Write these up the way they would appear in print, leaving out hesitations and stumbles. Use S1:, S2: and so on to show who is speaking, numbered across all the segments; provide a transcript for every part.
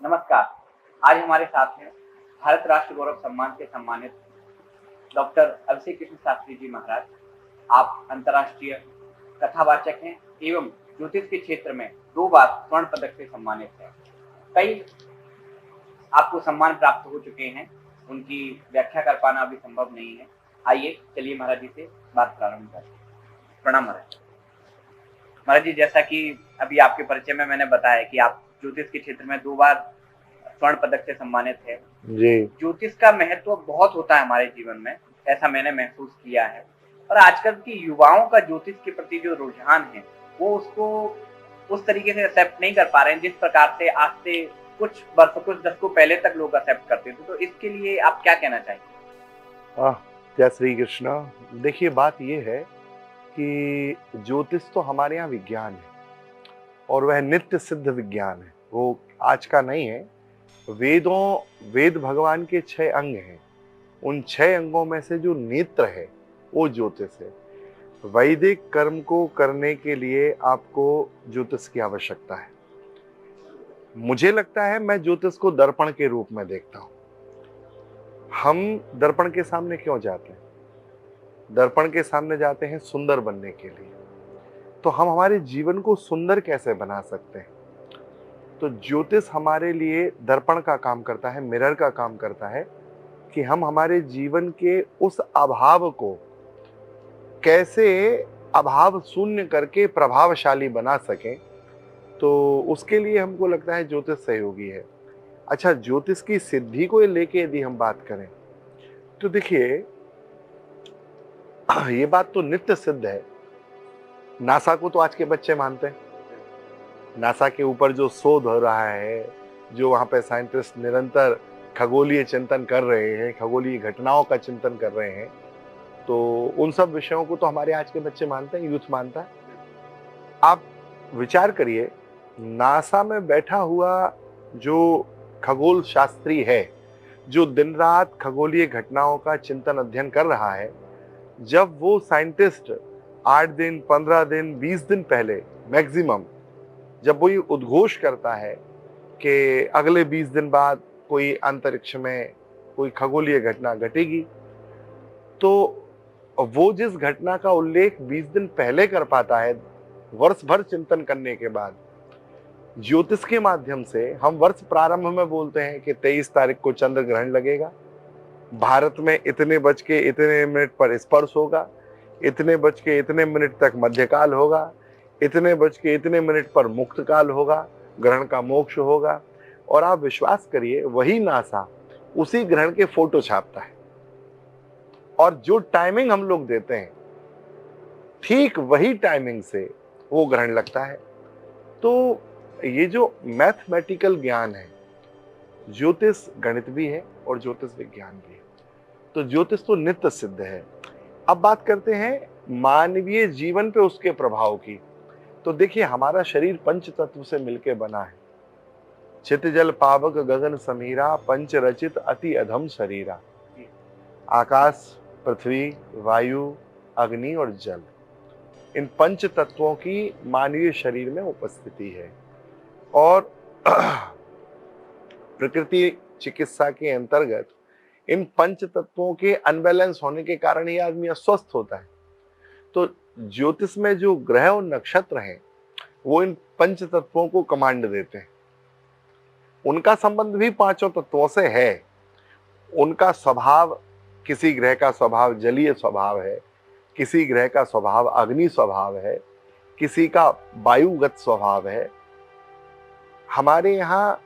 S1: नमस्कार। आज हमारे साथ हैं भारत राष्ट्र गौरव सम्मान से सम्मानित डॉक्टर अभिषेक कृष्ण शास्त्री जी महाराज। आप अंतर्राष्ट्रीय कथावाचक हैं एवं ज्योतिष के क्षेत्र में 2 बार स्वर्ण पदक से सम्मानित हैं। कई आपको सम्मान प्राप्त हो चुके हैं, उनकी व्याख्या कर पाना अभी संभव नहीं है। आइए चलिए महाराज जी से बात प्रारंभ करते हैं। प्रणाम महाराज। महाराज जी, जैसा कि अभी आपके परिचय में मैंने बताया कि आप ज्योतिष के क्षेत्र में 2 बार स्वर्ण पदक से सम्मानित है।
S2: जी।
S1: ज्योतिष का महत्व बहुत होता है हमारे जीवन में, ऐसा मैंने महसूस किया है। और आजकल की युवाओं का ज्योतिष के प्रति जो रुझान है, वो उसको उस तरीके से एक्सेप्ट नहीं कर पा रहे हैं जिस प्रकार से आज से कुछ वर्षों, कुछ दशकों पहले तक लोग एक्सेप्ट करते थे। तो इसके लिए आप क्या कहना चाहेंगे?
S2: जय श्री कृष्णा। देखिए, बात ये है कि ज्योतिष तो हमारे यहाँ विज्ञान है और वह नित्य सिद्ध विज्ञान है, वो आज का नहीं है। वेद भगवान के 6 अंग हैं। उन 6 अंगों में से जो नेत्र है वो ज्योतिष है। वैदिक कर्म को करने के लिए आपको ज्योतिष की आवश्यकता है। मुझे लगता है, मैं ज्योतिष को दर्पण के रूप में देखता हूं। हम दर्पण के सामने क्यों जाते हैं? दर्पण के सामने जाते हैं सुंदर बनने के लिए। तो हम हमारे जीवन को सुंदर कैसे बना सकते हैं? तो ज्योतिष हमारे लिए दर्पण का काम करता है, मिरर का काम करता है कि हम हमारे जीवन के उस अभाव को कैसे अभाव शून्य करके प्रभावशाली बना सकें। तो उसके लिए हमको लगता है ज्योतिष सहयोगी है। अच्छा, ज्योतिष की सिद्धि को लेके यदि हम बात करें तो देखिए, ये बात तो नित्य सिद्ध है। नासा को तो आज के बच्चे मानते हैं। नासा के ऊपर जो शोध हो रहा है, जो वहां पे साइंटिस्ट निरंतर खगोलीय चिंतन कर रहे हैं, खगोलीय घटनाओं का चिंतन कर रहे हैं, तो उन सब विषयों को तो हमारे आज के बच्चे मानते हैं, यूथ मानता है। आप विचार करिए, नासा में बैठा हुआ जो खगोल शास्त्री है, जो दिन रात खगोलीय घटनाओं का चिंतन अध्ययन कर रहा है, जब वो साइंटिस्ट 8 दिन, 15 दिन, 20 दिन पहले मैक्सिमम जब वो ये उद्घोष करता है कि अगले 20 दिन बाद कोई अंतरिक्ष में कोई खगोलीय घटना घटेगी, तो वो जिस घटना का उल्लेख 20 दिन पहले कर पाता है, वर्ष भर चिंतन करने के बाद, ज्योतिष के माध्यम से हम वर्ष प्रारंभ में बोलते हैं कि 23 तारीख को चंद्र ग्रहण लगेगा, भारत में इतने बज के इतने मिनट पर स्पर्श होगा, इतने बज के इतने मिनट तक मध्यकाल होगा, इतने बज के इतने मिनट पर मुक्त काल होगा, ग्रहण का मोक्ष होगा। और आप विश्वास करिए, वही नासा उसी ग्रहण के फोटो छापता है और जो टाइमिंग हम लोग देते हैं, ठीक वही टाइमिंग से वो ग्रहण लगता है। तो ये जो मैथमेटिकल ज्ञान है, ज्योतिष गणित भी है और ज्योतिष विज्ञान भी है। तो ज्योतिष तो नित्य सिद्ध है। अब बात करते हैं मानवीय जीवन पे उसके प्रभाव की। तो देखिए, हमारा शरीर पंच तत्व से मिलकर बना है। चित जल पावक गगन समीरा, पंच रचित अति अधम शरीरा। आकाश, पृथ्वी, वायु, अग्नि और जल, इन पंच तत्वों की मानवीय शरीर में उपस्थिति है। और प्रकृति चिकित्सा के अंतर्गत इन पंच तत्वों के अनबैलेंस होने के कारण ही आदमी अस्वस्थ होता है। तो ज्योतिष में जो ग्रह और नक्षत्र हैं, वो इन पंच तत्वों को कमांड देते हैं। उनका संबंध भी 5 तत्वों से है। उनका स्वभाव, किसी ग्रह का स्वभाव जलीय स्वभाव है, किसी ग्रह का स्वभाव अग्नि स्वभाव है, किसी का वायुगत स्वभाव है। हमारे यहाँ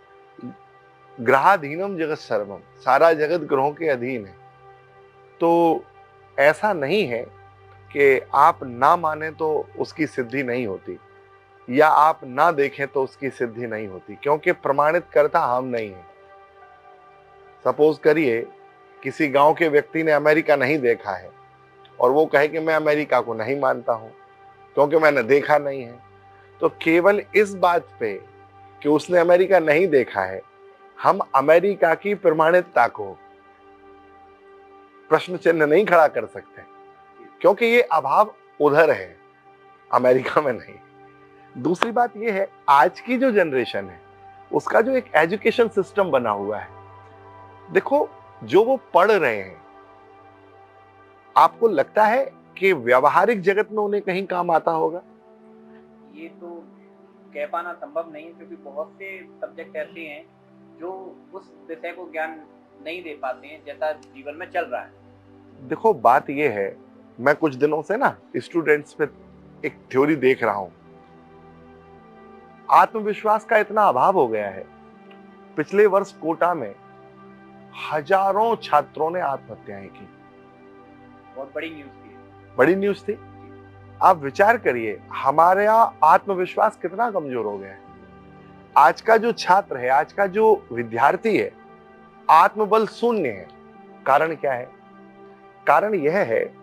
S2: ग्रहाधीनम जगत सर्वम, सारा जगत ग्रहों के अधीन है। तो ऐसा नहीं है कि आप ना माने तो उसकी सिद्धि नहीं होती, या आप ना देखें तो उसकी सिद्धि नहीं होती, क्योंकि प्रमाणित करता हम नहीं है। सपोज करिए, किसी गांव के व्यक्ति ने अमेरिका नहीं देखा है और वो कहे कि मैं अमेरिका को नहीं मानता हूं क्योंकि मैंने देखा नहीं है। तो केवल इस बात पे कि उसने अमेरिका नहीं देखा है, हम अमेरिका की प्रमाणिकता को प्रश्न चिन्ह नहीं खड़ा कर सकते, क्योंकि ये अभाव उधर है, अमेरिका में नहीं। दूसरी बात ये है, आज की जो जनरेशन है उसका जो एक एजुकेशन सिस्टम बना हुआ है, देखो जो वो पढ़ रहे हैं, आपको लगता है कि व्यवहारिक जगत में उन्हें कहीं काम आता होगा?
S1: ये तो कह पाना संभव नहीं है, क्योंकि बहुत से सब्जेक्ट ऐसे हैं जो उस विषय को ज्ञान नहीं दे पाते हैं जैसा जीवन में चल रहा है।
S2: देखो बात ये है, मैं कुछ दिनों से ना स्टूडेंट्स पे एक थ्योरी देख रहा हूं। आत्मविश्वास का इतना अभाव हो गया है। पिछले वर्ष कोटा में हजारों छात्रों ने आत्महत्याएं की।
S1: बहुत बड़ी न्यूज़ थी।
S2: बड़ी न्यूज थी। आप विचार करिए, हमारे यहाँ आत्मविश्वास कितना कमजोर हो गया है। आज का जो छात्र है, आज का जो विद्यार्थी है, आत्मबल शून्य है। कारण क्या है? कारण यह है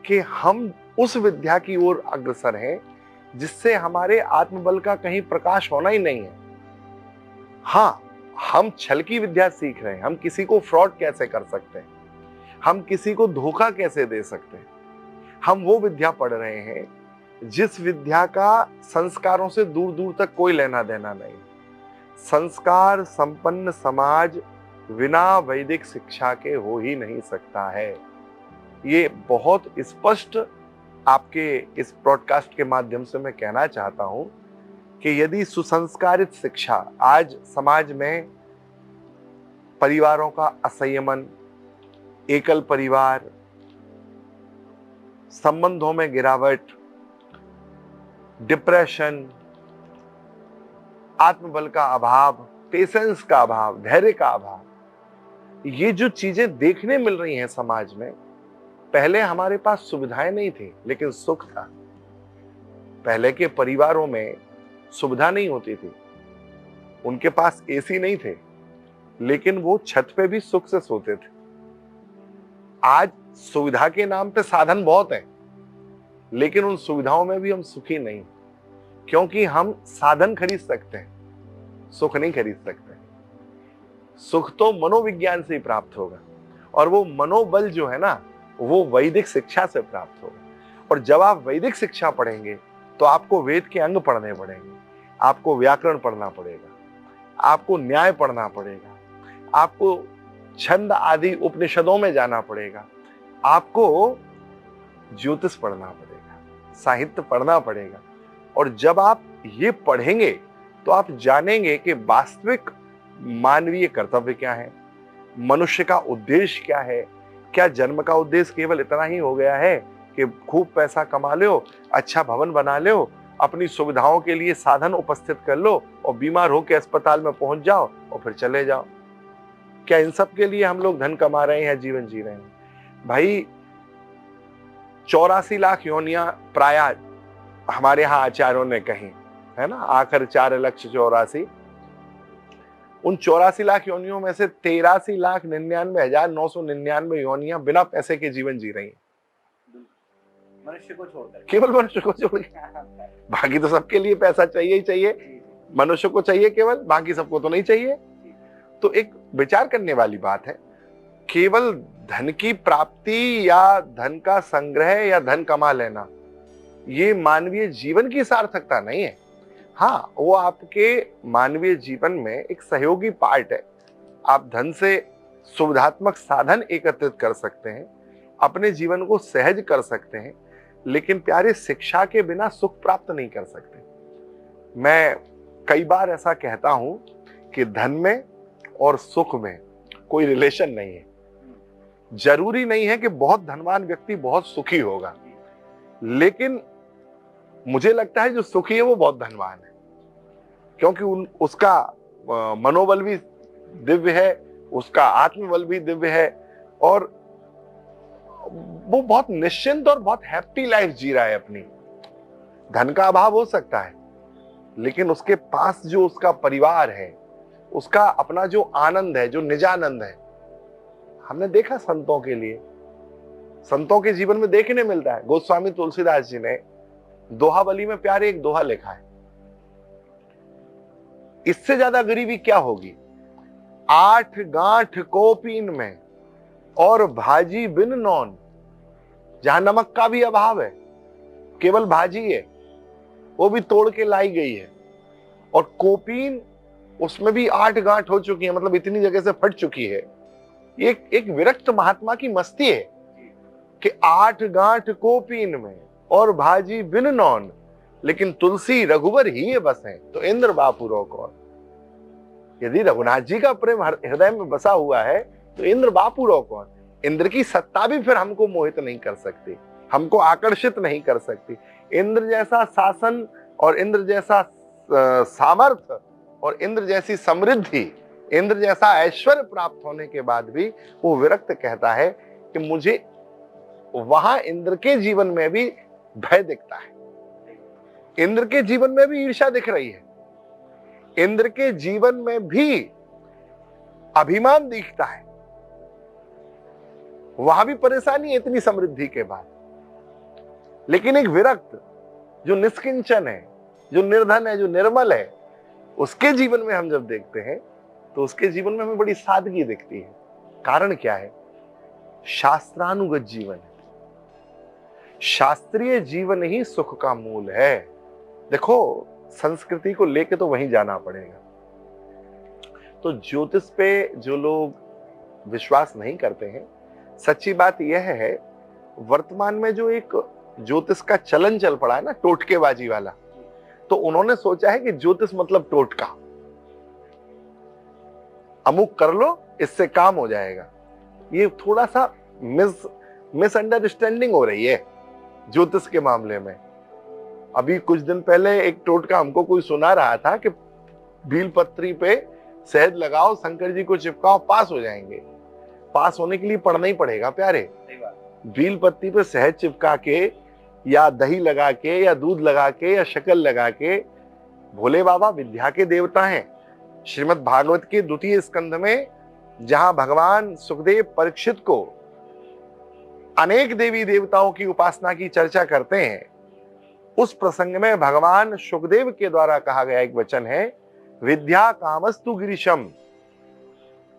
S2: कि हम उस विद्या की ओर अग्रसर हैं जिससे हमारे आत्मबल का कहीं प्रकाश होना ही नहीं है। हाँ, हम छल की विद्या सीख रहे हैं। हम किसी को फ्रॉड कैसे कर सकते हैं, हम किसी को धोखा कैसे दे सकते हैं, हम वो विद्या पढ़ रहे हैं जिस विद्या का संस्कारों से दूर दूर तक कोई लेना देना नहीं। संस्कार संपन्न समाज बिना वैदिक शिक्षा के हो ही नहीं सकता है। ये बहुत स्पष्ट आपके इस ब्रॉडकास्ट के माध्यम से मैं कहना चाहता हूं कि यदि सुसंस्कारित शिक्षा आज समाज में परिवारों का असंयमन, एकल परिवार, संबंधों में गिरावट, डिप्रेशन, आत्मबल का अभाव, पेशेंस का अभाव, धैर्य का अभाव, ये जो चीजें देखने मिल रही हैं समाज में, पहले हमारे पास सुविधाएं नहीं थी लेकिन सुख था। पहले के परिवारों में सुविधा नहीं होती थी, उनके पास एसी नहीं थे, लेकिन वो छत पे भी सुख से सोते थे। आज सुविधा के नाम पे साधन बहुत हैं, लेकिन उन सुविधाओं में भी हम सुखी नहीं, क्योंकि हम साधन खरीद सकते हैं, सुख नहीं खरीद सकते। सुख तो मनोविज्ञान से ही प्राप्त होगा, और वो मनोबल जो है ना, वो वैदिक शिक्षा से प्राप्त होगा। और जब आप वैदिक शिक्षा पढ़ेंगे तो आपको वेद के अंग पढ़ने पड़ेंगे, आपको व्याकरण पढ़ना पड़ेगा, आपको न्याय पढ़ना पड़ेगा, आपको छंद आदि उपनिषदों में जाना पड़ेगा, आपको ज्योतिष पढ़ना पड़ेगा, साहित्य पढ़ना पड़ेगा। और जब आप ये पढ़ेंगे तो आप जानेंगे कि वास्तविक मानवीय कर्तव्य क्या है, मनुष्य का उद्देश्य क्या है। क्या जन्म का उद्देश्य केवल इतना ही हो गया है कि खूब पैसा कमा लो, अच्छा भवन बना लो, अपनी सुविधाओं के लिए साधन उपस्थित कर लो और बीमार होकर अस्पताल में पहुंच जाओ और फिर चले जाओ? क्या इन सब के लिए हम लोग धन कमा रहे हैं, जीवन जी रहे हैं? भाई 84 लाख योनियां प्राय हमारे यहाँ आचार्यों ने कही है ना, आखिर 4,84,000। उन 84 लाख योनियों में से 83,99,999 योनियां बिना पैसे के जीवन जी रही हैं,
S1: मनुष्य को छोड़कर,
S2: केवल मनुष्य को छोड़ के। बाकी तो सबके लिए पैसा चाहिए ही चाहिए, मनुष्य को चाहिए केवल, बाकी सबको तो नहीं चाहिए। तो एक विचार करने वाली बात है, केवल धन की प्राप्ति या धन का संग्रह या धन कमा लेना ये मानवीय जीवन की सार्थकता नहीं है। हाँ, वो आपके मानवीय जीवन में एक सहयोगी पार्ट है। आप धन से सुविधात्मक साधन एकत्रित कर सकते हैं, अपने जीवन को सहज कर सकते हैं, लेकिन प्यारे शिक्षा के बिना सुख प्राप्त नहीं कर सकते। मैं कई बार ऐसा कहता हूं कि धन में और सुख में कोई रिलेशन नहीं है। जरूरी नहीं है कि बहुत धनवान व्यक्ति बहुत सुखी होगा, लेकिन मुझे लगता है जो सुखी है वो बहुत धनवान है, क्योंकि उसका मनोबल भी दिव्य है, उसका आत्मबल भी दिव्य है, और वो बहुत निश्चिंत और बहुत हैप्पी लाइफ जी रहा है अपनी। धन का अभाव हो सकता है, लेकिन उसके पास जो उसका परिवार है, उसका अपना जो आनंद है, जो निजानंद है, हमने देखा संतों के लिए, संतों के जीवन में देखने मिलता है। गोस्वामी तुलसीदास जी ने दोहावली में प्यारे एक दोहा लिखा है, इससे ज्यादा गरीबी क्या होगी, 8 गांठ कोपीन में और भाजी बिन नौन। जहां नमक का भी अभाव है, केवल भाजी है, वो भी तोड़ के लाई गई है, और कोपीन उसमें भी 8 गांठ हो चुकी है, मतलब इतनी जगह से फट चुकी है। एक विरक्त महात्मा की मस्ती है कि 8 गांठ को पीन में और भाजी बिन नौन, लेकिन तुलसी रघुवर ही बस है, तो इंद्र बापू रो कौन। यदि रघुनाथ जी का प्रेम हृदय में बसा हुआ है तो इंद्र बापू रो कौन। इंद्र की सत्ता भी फिर हमको मोहित नहीं कर सकती, हमको आकर्षित नहीं कर सकती। इंद्र जैसा शासन और इंद्र जैसा सामर्थ्य और इंद्र जैसी समृद्धि, इंद्र जैसा ऐश्वर्य प्राप्त होने के बाद भी वो विरक्त कहता है कि मुझे वहां इंद्र के जीवन में भी भय दिखता है, इंद्र के जीवन में भी ईर्ष्या दिख रही है, इंद्र के जीवन में भी अभिमान दिखता है, वहां भी परेशानी है इतनी समृद्धि के बाद। लेकिन एक विरक्त जो निष्किंचन है, जो निर्धन है, जो निर्मल है, उसके जीवन में हम जब देखते हैं तो उसके जीवन में हमें बड़ी सादगी दिखती है। कारण क्या है? शास्त्रानुगत जीवन है। शास्त्रीय जीवन ही सुख का मूल है। देखो, संस्कृति को लेके तो वहीं जाना पड़ेगा। तो ज्योतिष पे जो लोग विश्वास नहीं करते हैं, सच्ची बात यह है, वर्तमान में जो एक ज्योतिष का चलन चल पड़ा है ना, टोटकेबाजी वाला, तो उन्होंने सोचा है कि ज्योतिष मतलब टोटका, अमुक कर लो इससे काम हो जाएगा। ये थोड़ा सा मिसअंडरस्टैंडिंग हो रही है ज्योतिष के मामले में। अभी कुछ दिन पहले एक टोटका हमको कोई सुना रहा था कि भीलपत्री पे शहद लगाओ, शंकर जी को चिपकाओ, पास हो जाएंगे। पास होने के लिए पढ़ना ही पड़ेगा प्यारे। भीलपत्री पे शहद चिपका के या दही लगा के या दूध लगा के या शक्कर लगा के, भोले बाबा विद्या के देवता हैं। श्रीमद् भागवत के 2 स्कंध में जहां भगवान सुखदेव परीक्षित को अनेक देवी देवताओं की उपासना की चर्चा करते हैं, उस प्रसंग में भगवान सुखदेव के द्वारा कहा गया एक वचन है, विद्या कामस्तु गिरीशम।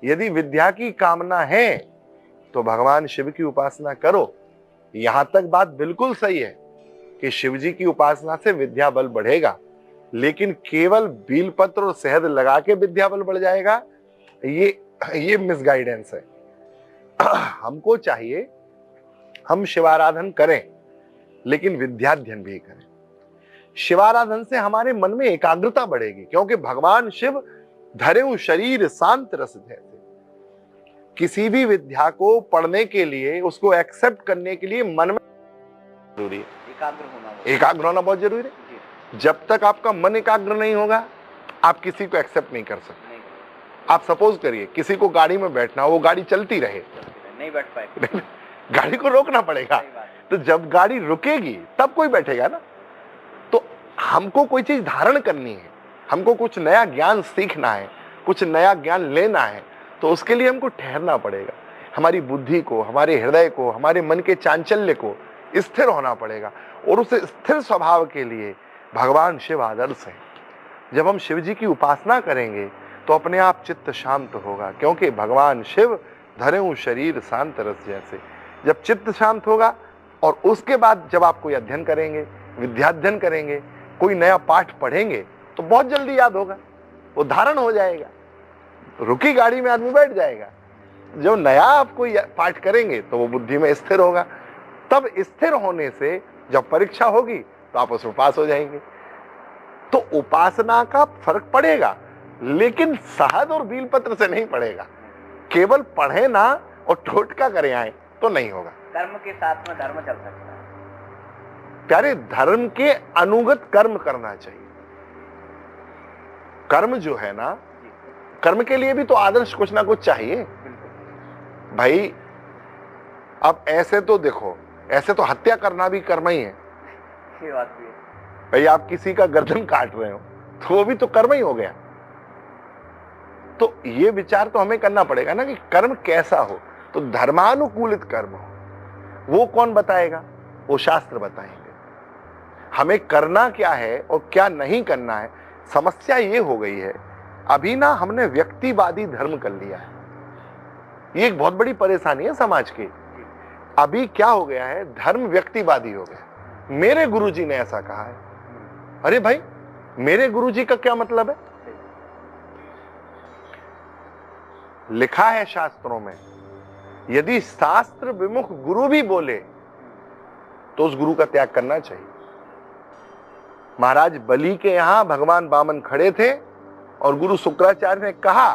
S2: यदि विद्या की कामना है तो भगवान शिव की उपासना करो। यहां तक बात बिल्कुल सही है कि शिव जी की उपासना से विद्या बल बढ़ेगा, लेकिन केवल बीलपत्र और शहद लगा के विद्या बल बढ़ जाएगा, ये मिसगाइडेंस है। हमको चाहिए हम शिवाराधन करें, लेकिन विद्याध्ययन भी करें। शिवाराधन से हमारे मन में एकाग्रता बढ़ेगी, क्योंकि भगवान शिव धरे शरीर शांत रस जैसे। किसी भी विद्या को पढ़ने के लिए, उसको एक्सेप्ट करने के लिए मन में जरूरी है, एकाग्र होना बहुत जरूरी है। जब तक आपका मन एकाग्र नहीं होगा, आप किसी को एक्सेप्ट नहीं कर सकते। आप सपोज करिए किसी को गाड़ी में बैठना, वो गाड़ी चलती रहे,
S1: नहीं बैठ पाए,
S2: गाड़ी को रोकना पड़ेगा। तो जब गाड़ी रुकेगी तब कोई बैठेगा ना। तो हमको कोई चीज धारण करनी है, हमको कुछ नया ज्ञान सीखना है, कुछ नया ज्ञान लेना है, तो उसके लिए हमको ठहरना पड़ेगा। हमारी बुद्धि को, हमारे हृदय को, हमारे मन के चांचल्य को स्थिर होना पड़ेगा। और उस स्थिर स्वभाव के लिए भगवान शिव आदर्श है। जब हम शिव जी की उपासना करेंगे तो अपने आप चित्त शांत होगा, क्योंकि भगवान शिव धरे शरीर शांत रस जैसे। जब चित्त शांत होगा और उसके बाद जब आप कोई अध्ययन करेंगे, विद्याध्ययन करेंगे, कोई नया पाठ पढ़ेंगे, तो बहुत जल्दी याद होगा, वो धारण हो जाएगा। रुकी गाड़ी में आदमी बैठ जाएगा। जो नया आप कोई पाठ करेंगे तो वो बुद्धि में स्थिर होगा। तब स्थिर होने से जब परीक्षा होगी तो आप उसमें पास हो जाएंगे। तो उपासना का फर्क पड़ेगा, लेकिन शहद और बीलपत्र से नहीं पड़ेगा। केवल पढ़े ना और टोटका करे आए तो नहीं होगा।
S1: कर्म के साथ में धर्म चल सकता है
S2: प्यारे। धर्म के अनुगत कर्म करना चाहिए। कर्म जो है ना, कर्म के लिए भी तो आदर्श कुछ ना कुछ चाहिए भाई। अब ऐसे तो देखो, ऐसे तो हत्या करना भी कर्म ही है।
S1: ये बात भी है
S2: भाई। आप किसी का गर्दन काट रहे हो तो वो भी तो कर्म ही हो गया। तो ये विचार तो हमें करना पड़ेगा ना कि कर्म कैसा हो। तो धर्मानुकूलित कर्म हो, वो कौन बताएगा? वो शास्त्र बताएंगे। हमें करना क्या है और क्या नहीं करना है। समस्या ये हो गई है, अभी ना हमने व्यक्तिवादी धर्म कर लिया है। ये एक बहुत बड़ी परेशानी है समाज की। अभी क्या हो गया है, धर्म व्यक्तिवादी हो गया। मेरे गुरुजी ने ऐसा कहा है। अरे भाई, मेरे गुरुजी का क्या मतलब है? लिखा है शास्त्रों में, यदि शास्त्र विमुख गुरु भी बोले तो उस गुरु का त्याग करना चाहिए। महाराज बलि के यहां भगवान वामन खड़े थे और गुरु शुक्राचार्य ने कहा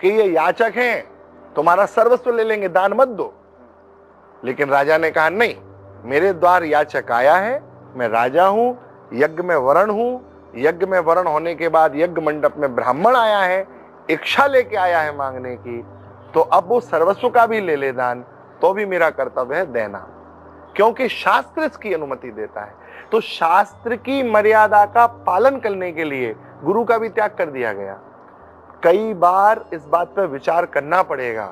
S2: कि ये याचक हैं, तुम्हारा सर्वस्व ले लेंगे, दान मत दो। लेकिन राजा ने कहा नहीं, मेरे द्वार याचक आया है, मैं राजा हूं, यज्ञ में वरण हूं, यज्ञ में वरण होने के बाद यज्ञ मंडप में ब्राह्मण आया है, इच्छा लेके आया है मांगने की, तो अब वो सर्वस्व का भी ले ले दान, तो भी मेरा कर्तव्य है देना, क्योंकि शास्त्र इसकी अनुमति देता है। तो शास्त्र की मर्यादा का पालन करने के लिए गुरु का भी त्याग कर दिया गया। कई बार इस बात पर विचार करना पड़ेगा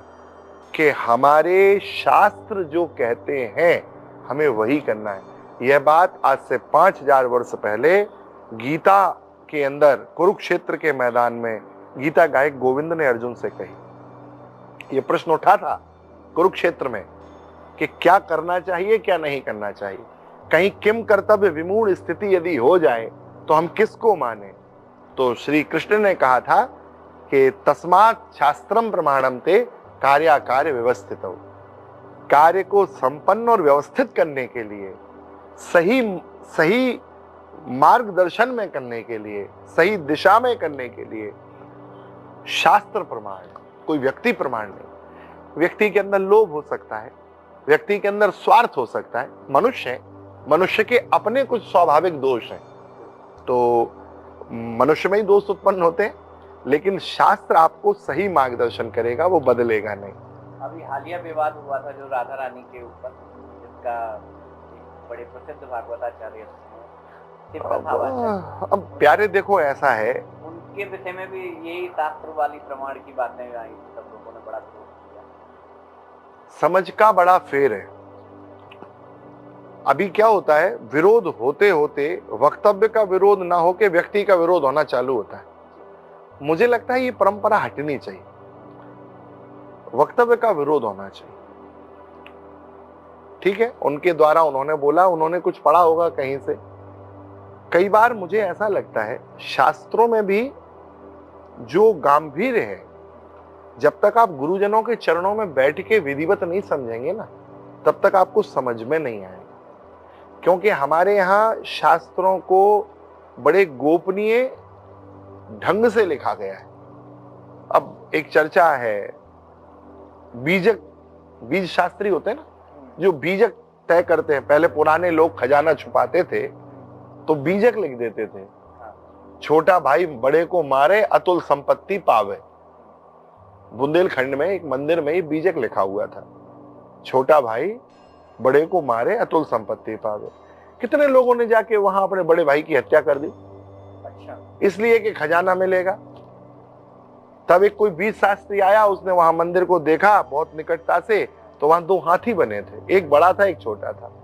S2: कि हमारे शास्त्र जो कहते हैं हमें वही करना है। यह बात आज से 5000 वर्ष पहले गीता के अंदर कुरुक्षेत्र के मैदान में गीता गायक गोविंद ने अर्जुन से कही। यह प्रश्न उठा था कुरुक्षेत्र में कि क्या करना चाहिए, क्या नहीं करना चाहिए। कहीं किम कर्तव्य विमूढ़ स्थिति यदि हो जाए तो हम किसको माने। तो श्री कृष्ण ने कहा था कि तस्मात् शास्त्रम प्रमाणम ते कार्याकार्य व्यवस्थित हो। कार्य को संपन्न और व्यवस्थित करने के लिए, सही मार्गदर्शन में करने के लिए, सही दिशा में करने के लिए शास्त्र प्रमाण, कोई व्यक्ति प्रमाण नहीं। व्यक्ति के अंदर लोभ हो सकता है, व्यक्ति के अंदर स्वार्थ हो सकता है, मनुष्य है, मनुष्य के अपने कुछ स्वाभाविक दोष हैं, तो मनुष्य में ही दोष उत्पन्न होते हैं, लेकिन शास्त्र आपको सही मार्गदर्शन करेगा, वो बदलेगा नहीं।
S1: अभी हालिया विवाद हुआ था जो राधा रानी के ऊपर, जिसका एक बड़े प्रसिद्ध भागवताचार्य
S2: अब प्यारे देखो ऐसा है,
S1: उनके विषय में भी यही शास्त्र वाली प्रमाण की बातें आई, सब लोगों ने बड़ा विरोध किया।
S2: समझ का बड़ा फेर है। अभी क्या होता है, विरोध होते होते वक्तव्य का विरोध ना होके व्यक्ति का विरोध होना चालू होता है। मुझे लगता है ये परंपरा हटनी चाहिए, वक्तव्य का विरोध होना चाहिए। ठीक है, उनके द्वारा उन्होंने बोला, उन्होंने कुछ पढ़ा होगा कहीं से। कई बार मुझे ऐसा लगता है शास्त्रों में भी जो गांभीर्य है, जब तक आप गुरुजनों के चरणों में बैठ के विधिवत नहीं समझेंगे ना, तब तक आपको समझ में नहीं आएगा। क्योंकि हमारे यहाँ शास्त्रों को बड़े गोपनीय ढंग से लिखा गया है। अब एक चर्चा है, बीज शास्त्री होते हैं ना, जो बीजक तय करते हैं। पहले पुराने लोग खजाना छुपाते थे तो बीजक लिख देते थे, छोटा भाई बड़े को मारे अतुल संपत्ति पावे। बुंदेलखंड में एक मंदिर में ही बीजक लिखा हुआ था, छोटा भाई बड़े को मारे अतुल संपत्ति पावे। कितने लोगों ने जाके वहां अपने बड़े भाई की हत्या कर दी, अच्छा इसलिए कि खजाना मिलेगा। तब एक कोई बीज शास्त्री आया, उसने वहां मंदिर को देखा बहुत निकटता से, तो वहां 2 हाथी बने थे, एक बड़ा था एक छोटा था।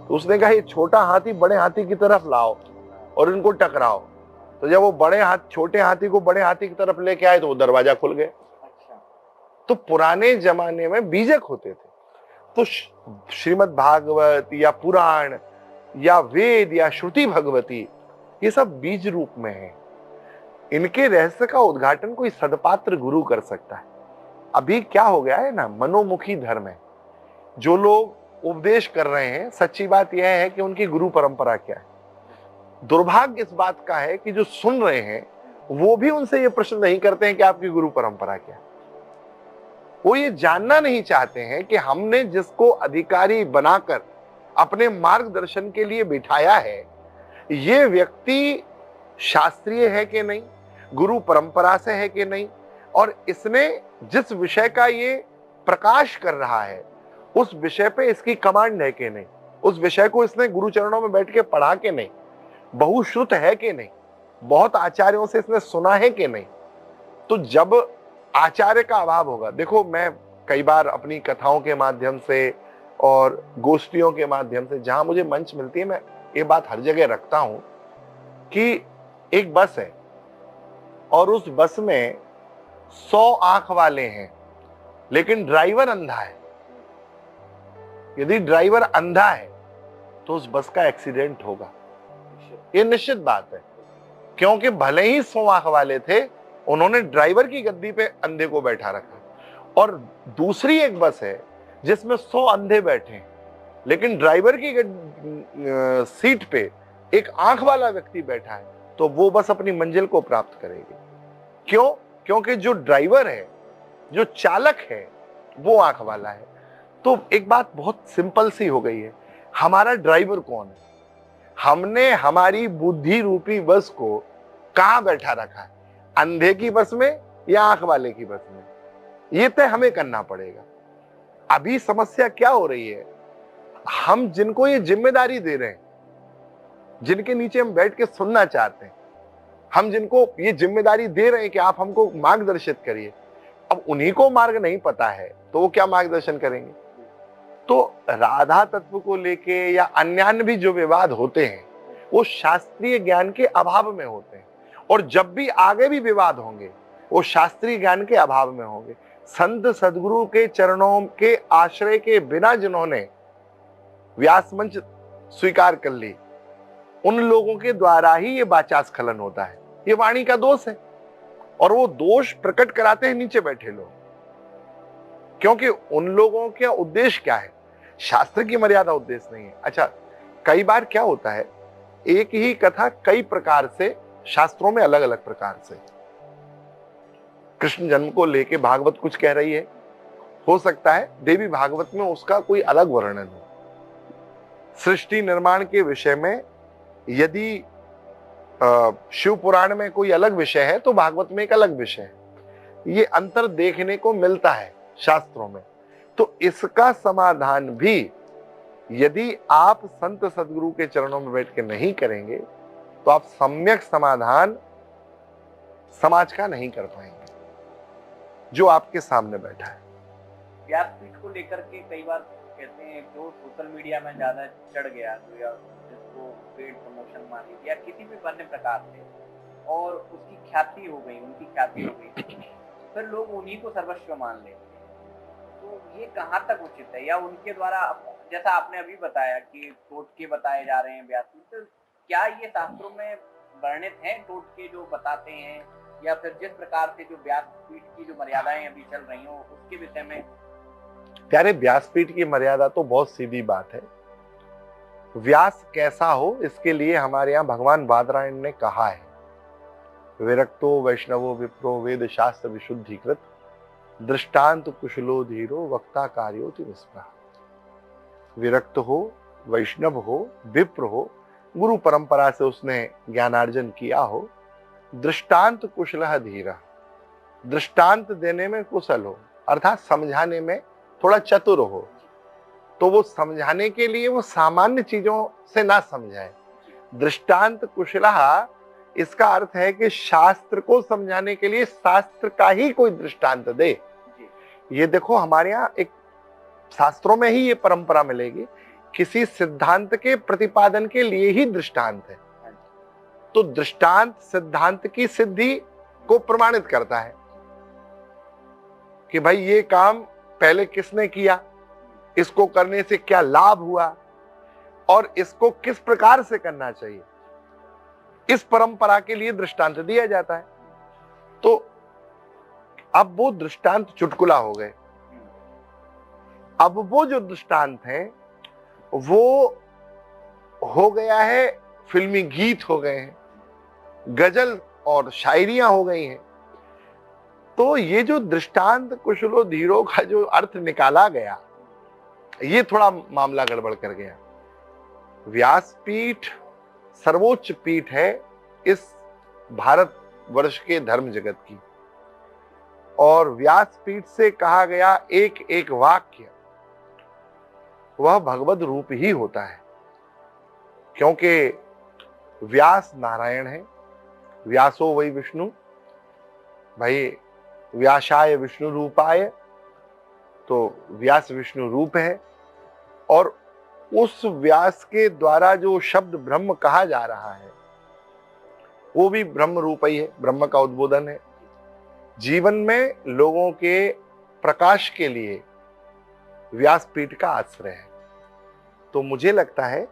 S2: तो उसने कहा ये छोटा हाथी बड़े हाथी की तरफ लाओ और इनको टकराओ। तो जब वो छोटे हाथी को बड़े हाथी की तरफ लेके आए तो वो दरवाजा खुल गया। तो पुराने जमाने में बीजक होते थे। तो श्रीमद् भागवत या पुराण या वेद या श्रुति भगवती, ये सब बीज रूप में है। इनके रहस्य का उद्घाटन कोई सदपात्र गुरु कर सकता है। अभी क्या हो गया है ना, मनोमुखी धर्म है। जो लोग उपदेश कर रहे हैं, सच्ची बात यह है कि उनकी गुरु परंपरा क्या है। दुर्भाग्य इस बात का है कि जो सुन रहे हैं वो भी उनसे ये प्रश्न नहीं करते हैं कि आपकी गुरु परंपरा क्या है। वो ये जानना नहीं चाहते हैं कि हमने जिसको अधिकारी बनाकर अपने मार्गदर्शन के लिए बिठाया है, ये व्यक्ति शास्त्रीय है कि नहीं, गुरु परंपरा से है कि नहीं, और इसने जिस विषय का ये प्रकाश कर रहा है उस विषय पे इसकी कमांड है कि नहीं, उस विषय को इसने गुरु चरणों में बैठ के पढ़ा कि नहीं, बहुश्रुत है कि नहीं, बहुत आचार्यों से इसने सुना है कि नहीं। तो जब आचार्य का अभाव होगा, देखो मैं कई बार अपनी कथाओं के माध्यम से और गोष्ठियों के माध्यम से, जहां मुझे मंच मिलती है, मैं ये बात हर जगह रखता हूं कि एक बस है और उस बस में 100 आंख वाले हैं, लेकिन ड्राइवर अंधा है। यदि ड्राइवर अंधा है तो उस बस का एक्सीडेंट होगा, ये निश्चित बात है। क्योंकि भले ही 100 आंख वाले थे, उन्होंने ड्राइवर की गद्दी पे अंधे को बैठा रखा और दूसरी एक बस है जिसमें 100 अंधे बैठे हैं, लेकिन ड्राइवर की सीट पे एक आंख वाला व्यक्ति बैठा है, तो वो बस अपनी मंजिल को प्राप्त करेगी। क्यों? क्योंकि जो ड्राइवर है, जो चालक है, वो आंख वाला है। तो एक बात बहुत सिंपल सी हो गई है, हमारा ड्राइवर कौन है? हमने हमारी बुद्धि रूपी बस को कहां बैठा रखा है, अंधे की बस में या आंख वाले की बस में? ये तय हमें करना पड़ेगा। अभी समस्या क्या हो रही है, हम जिनको ये जिम्मेदारी दे रहे हैं, जिनके नीचे हम बैठ के सुनना चाहते हैं, हम जिनको ये जिम्मेदारी दे रहे हैं कि आप हमको मार्गदर्शित करिए, अब उन्हीं को मार्ग नहीं पता है तो वो क्या मार्गदर्शन करेंगे? तो राधा तत्व को लेके या अन्य भी जो विवाद होते हैं वो शास्त्रीय ज्ञान के अभाव में होते हैं, और जब भी आगे भी विवाद होंगे वो शास्त्रीय ज्ञान के अभाव में होंगे। संत सदगुरु के चरणों के आश्रय के बिना जिन्होंने व्यास मंच स्वीकार कर ली, उन लोगों के द्वारा ही ये वाचास्खलन होता है। ये वाणी का दोष है, और वो दोष प्रकट कराते हैं नीचे बैठे लोग, क्योंकि उन लोगों का उद्देश्य क्या है? शास्त्र की मर्यादा उद्देश्य नहीं है। अच्छा, कई बार क्या होता है, एक ही कथा कई प्रकार से शास्त्रों में अलग अलग प्रकार से, कृष्ण जन्म को लेके भागवत कुछ कह रही है, हो सकता है देवी भागवत में उसका कोई अलग वर्णन हो। सृष्टि निर्माण के विषय में यदि शिव पुराण में कोई अलग विषय है तो भागवत में एक अलग विषय है। ये अंतर देखने को मिलता है शास्त्रों में। तो इसका समाधान भी यदि आप संत सदगुरु के चरणों में बैठ के नहीं करेंगे तो आप सम्यक समाधान समाज का नहीं कर पाएंगे जो आपके सामने बैठा है।
S1: व्यासपीठ को लेकर के कई बार कहते हैं जो सोशल मीडिया में ज्यादा चढ़ गया, तो या जिसको पेड प्रमोशन मान लीजिए या किसी भी अन्य प्रकार से, और उसकी ख्याति हो गई, उनकी ख्याति हो गई, फिर लोग उन्हीं को सर्वस्व मान लेते हैं। तो ये कहाँ तक उचित है? या उनके द्वारा, जैसा आपने अभी बताया कि टोटके बताए जा रहे हैं व्यासपीठ, तो क्या ये शास्त्रों में वर्णित हैं टोटके जो बताते हैं, या फिर जिस प्रकार से जो व्यासपीठ की जो मर्यादाएं अभी चल रही हो उसके विषय में?
S2: प्यारे, व्यासपीठ की मर्यादा तो बहुत सीधी बात है। व्यास कैसा हो इसके लिए हमारे यहाँ भगवान बादरायण ने कहा है, विरक्तो वैष्णवो विप्रो वेद शास्त्र विशुद्धिकृत दृष्टांत कुशलो धीरो वक्ता कार्योति निष्प्रह। विरक्त हो, वैष्णव हो, विप्र हो, गुरु परंपरा से उसने ज्ञानार्जन किया हो, दृष्टांत कुशलः धीरः, दृष्टांत देने में कुशल हो, अर्थात समझाने में थोड़ा चतुर हो, तो वो समझाने के लिए वो सामान्य चीजों से ना समझाए। दृष्टांत कुशलः इसका अर्थ है कि शास्त्र को समझाने के लिए शास्त्र का ही कोई दृष्टांत दे। ये देखो, हमारे यहाँ एक शास्त्रों में ही ये परंपरा मिलेगी, किसी सिद्धांत के प्रतिपादन के लिए ही दृष्टांत है। तो दृष्टांत सिद्धांत की सिद्धि को प्रमाणित करता है कि भाई ये काम पहले किसने किया, इसको करने से क्या लाभ हुआ, और इसको किस प्रकार से करना चाहिए, इस परंपरा के लिए दृष्टांत दिया जाता है। तो अब वो दृष्टांत चुटकुला हो गए। अब वो जो दृष्टांत है वो हो गया है, फिल्मी गीत हो गए हैं, गजल और शायरियां हो गई हैं। तो ये जो दृष्टांत कुशलो धीरो का जो अर्थ निकाला गया, ये थोड़ा मामला गड़बड़ कर गया। व्यासपीठ सर्वोच्च पीठ है इस भारत वर्ष के धर्म जगत की, और व्यासपीठ से कहा गया एक एक वाक्य वह भगवद रूप ही होता है, क्योंकि व्यास नारायण है, व्यासो वै विष्णु, भाई व्यासाय विष्णु रूपाय, तो व्यास विष्णु रूप है, और उस व्यास के द्वारा जो शब्द ब्रह्म कहा जा रहा है वो भी ब्रह्म रूप ही है, ब्रह्म का उद्बोधन है। जीवन में लोगों के प्रकाश के लिए व्यासपीठ का आश्रय है। तो मुझे लगता है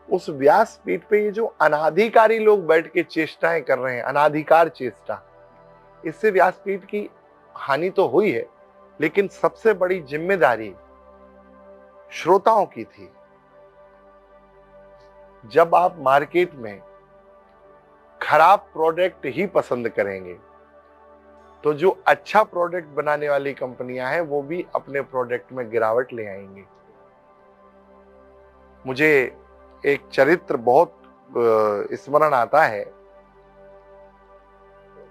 S2: उस व्यासपीठ पे ये जो अनाधिकारी लोग बैठ के चेष्टाएं कर रहे हैं, अनाधिकार चेष्टा, इससे व्यासपीठ की हानि तो हुई है, लेकिन सबसे बड़ी जिम्मेदारी श्रोताओं की थी। जब आप मार्केट में खराब प्रोडक्ट ही पसंद करेंगे तो जो अच्छा प्रोडक्ट बनाने वाली कंपनियां हैं वो भी अपने प्रोडक्ट में गिरावट ले आएंगे। मुझे एक चरित्र बहुत स्मरण आता है,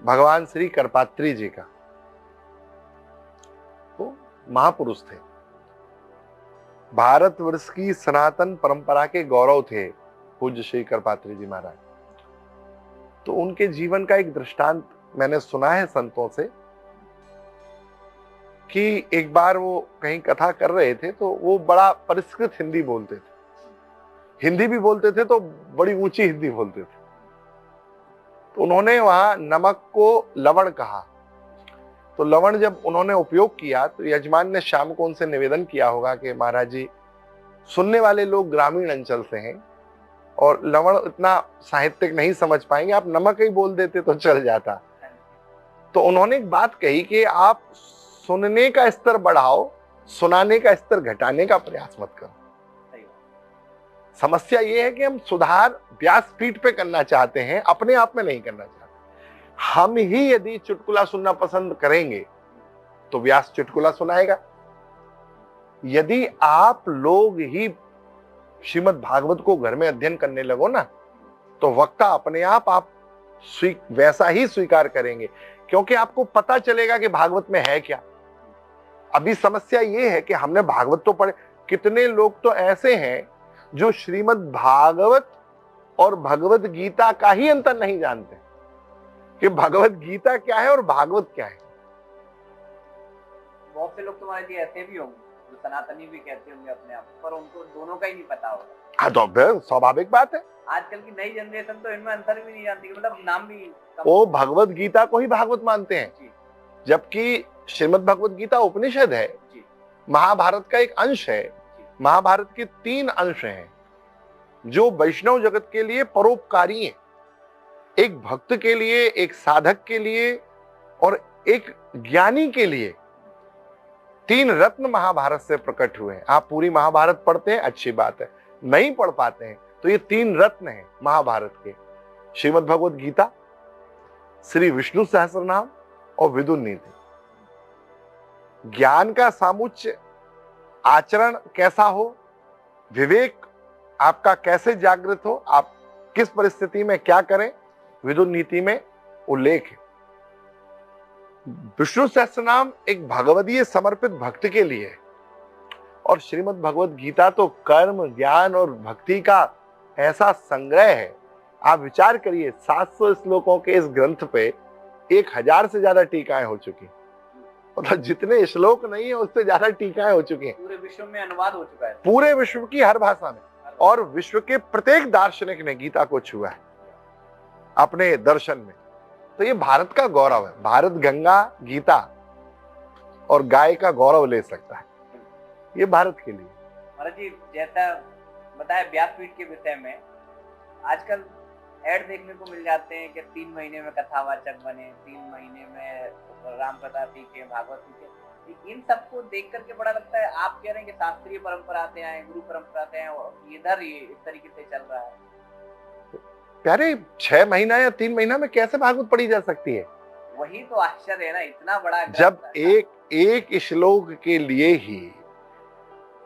S2: भगवान श्री करपात्री जी का। वो महापुरुष थे, भारतवर्ष की सनातन परंपरा के गौरव थे पूज्य श्री करपात्री जी महाराज। तो उनके जीवन का एक दृष्टांत मैंने सुना है संतों से कि एक बार वो कहीं कथा कर रहे थे तो वो बड़ा परिष्कृत हिंदी बोलते थे, हिंदी भी बोलते थे तो बड़ी ऊंची हिंदी बोलते थे। तो उन्होंने वहां नमक को लवण कहा। तो लवण जब उन्होंने उपयोग किया तो यजमान ने शाम को उनसे निवेदन किया होगा कि महाराज जी, सुनने वाले लोग ग्रामीण अंचल से हैं और लवण इतना साहित्यिक नहीं समझ पाएंगे, आप नमक ही बोल देते तो चल जाता। तो उन्होंने एक बात कही कि आप सुनने का स्तर बढ़ाओ, सुनाने का स्तर घटाने का प्रयास मत करो। समस्या ये है कि हम सुधार व्यासपीठ पे करना चाहते हैं, अपने आप में नहीं करना चाहते। हम ही यदि चुटकुला सुनना पसंद करेंगे तो व्यास चुटकुला सुनाएगा। यदि आप लोग ही श्रीमद् भागवत को घर में अध्ययन करने लगो ना तो वक्ता अपने आप वैसा ही स्वीकार करेंगे, क्योंकि आपको पता चलेगा कि भागवत में है क्या। अभी समस्या ये है कि हमने भागवत तो पढ़े, कितने लोग तो ऐसे हैं जो श्रीमद् भागवत और भगवत गीता का ही अंतर नहीं जानते कि भगवत गीता क्या है और भागवत क्या है।
S1: बहुत से लोग तुम्हारे जी ऐसे भी होंगे जो सनातनी भी कहते होंगे अपने आप, पर उनको दोनों का ही नहीं पता होगा।
S2: हाँ, तो स्वाभाविक बात है।
S1: आजकल की नई जनरेशन तो इनमें अंतर भी नहीं जानती, मतलब नाम भी
S2: वो भगवत गीता को ही भागवत मानते हैं, जबकि श्रीमद् भगवत गीता उपनिषद है, महाभारत का एक अंश है। महाभारत के 3 अंश हैं जो वैष्णव जगत के लिए परोपकारी हैं, एक भक्त के लिए, एक साधक के लिए और एक ज्ञानी के लिए। 3 रत्न महाभारत से प्रकट हुए हैं। आप पूरी महाभारत पढ़ते हैं, अच्छी बात है, नहीं पढ़ पाते हैं तो ये 3 रत्न हैं महाभारत के, श्रीमद् भगवत गीता, श्री विष्णु सहस्त्रनाम और विदुर नीति। ज्ञान का सामुच्य, आचरण कैसा हो, विवेक आपका कैसे जागृत हो, आप किस परिस्थिति में क्या करें, विदुर नीति में उल्लेख है। विष्णु सहस्त्रनाम एक भगवदीय समर्पित भक्त के लिए है और श्रीमद् भगवत गीता तो कर्म, ज्ञान और भक्ति का ऐसा संग्रह है। आप विचार करिए, 700 श्लोकों के इस ग्रंथ पे 1000 से ज्यादा टीकाएं हो चुकी, मतलब जितने श्लोक नहीं है उससे ज्यादा टीकाएं हो चुकी हैं।
S1: पूरे विश्व में अनुवाद हो चुका है,
S2: पूरे विश्व की हर भाषा में, और विश्व के प्रत्येक दार्शनिक ने गीता को छुआ है अपने दर्शन में। तो ये भारत का गौरव है। भारत गंगा, गीता और गाय का गौरव ले सकता है, ये भारत के लिए।
S1: महाराज जी, जैसा बताया व्यासपीठ के विषय में, आजकल ऐड देखने को मिल जाते हैं कि 3 महीने में कथावाचक बने, 3 महीने में राम कथा सीखे, भागवत सीखे। इन सबको देख करके बड़ा लगता है, आप कह रहे हैं कि शास्त्रीय परंपरा से आए, गुरु परंपरा से आए, और इधर ये इस तरीके से चल रहा है।
S2: प्यारे 6 महीना या 3 महीना में कैसे भागवत पढ़ी जा सकती है?
S1: वही तो आश्चर्य है ना, इतना बड़ा।
S2: जब एक श्लोक के लिए ही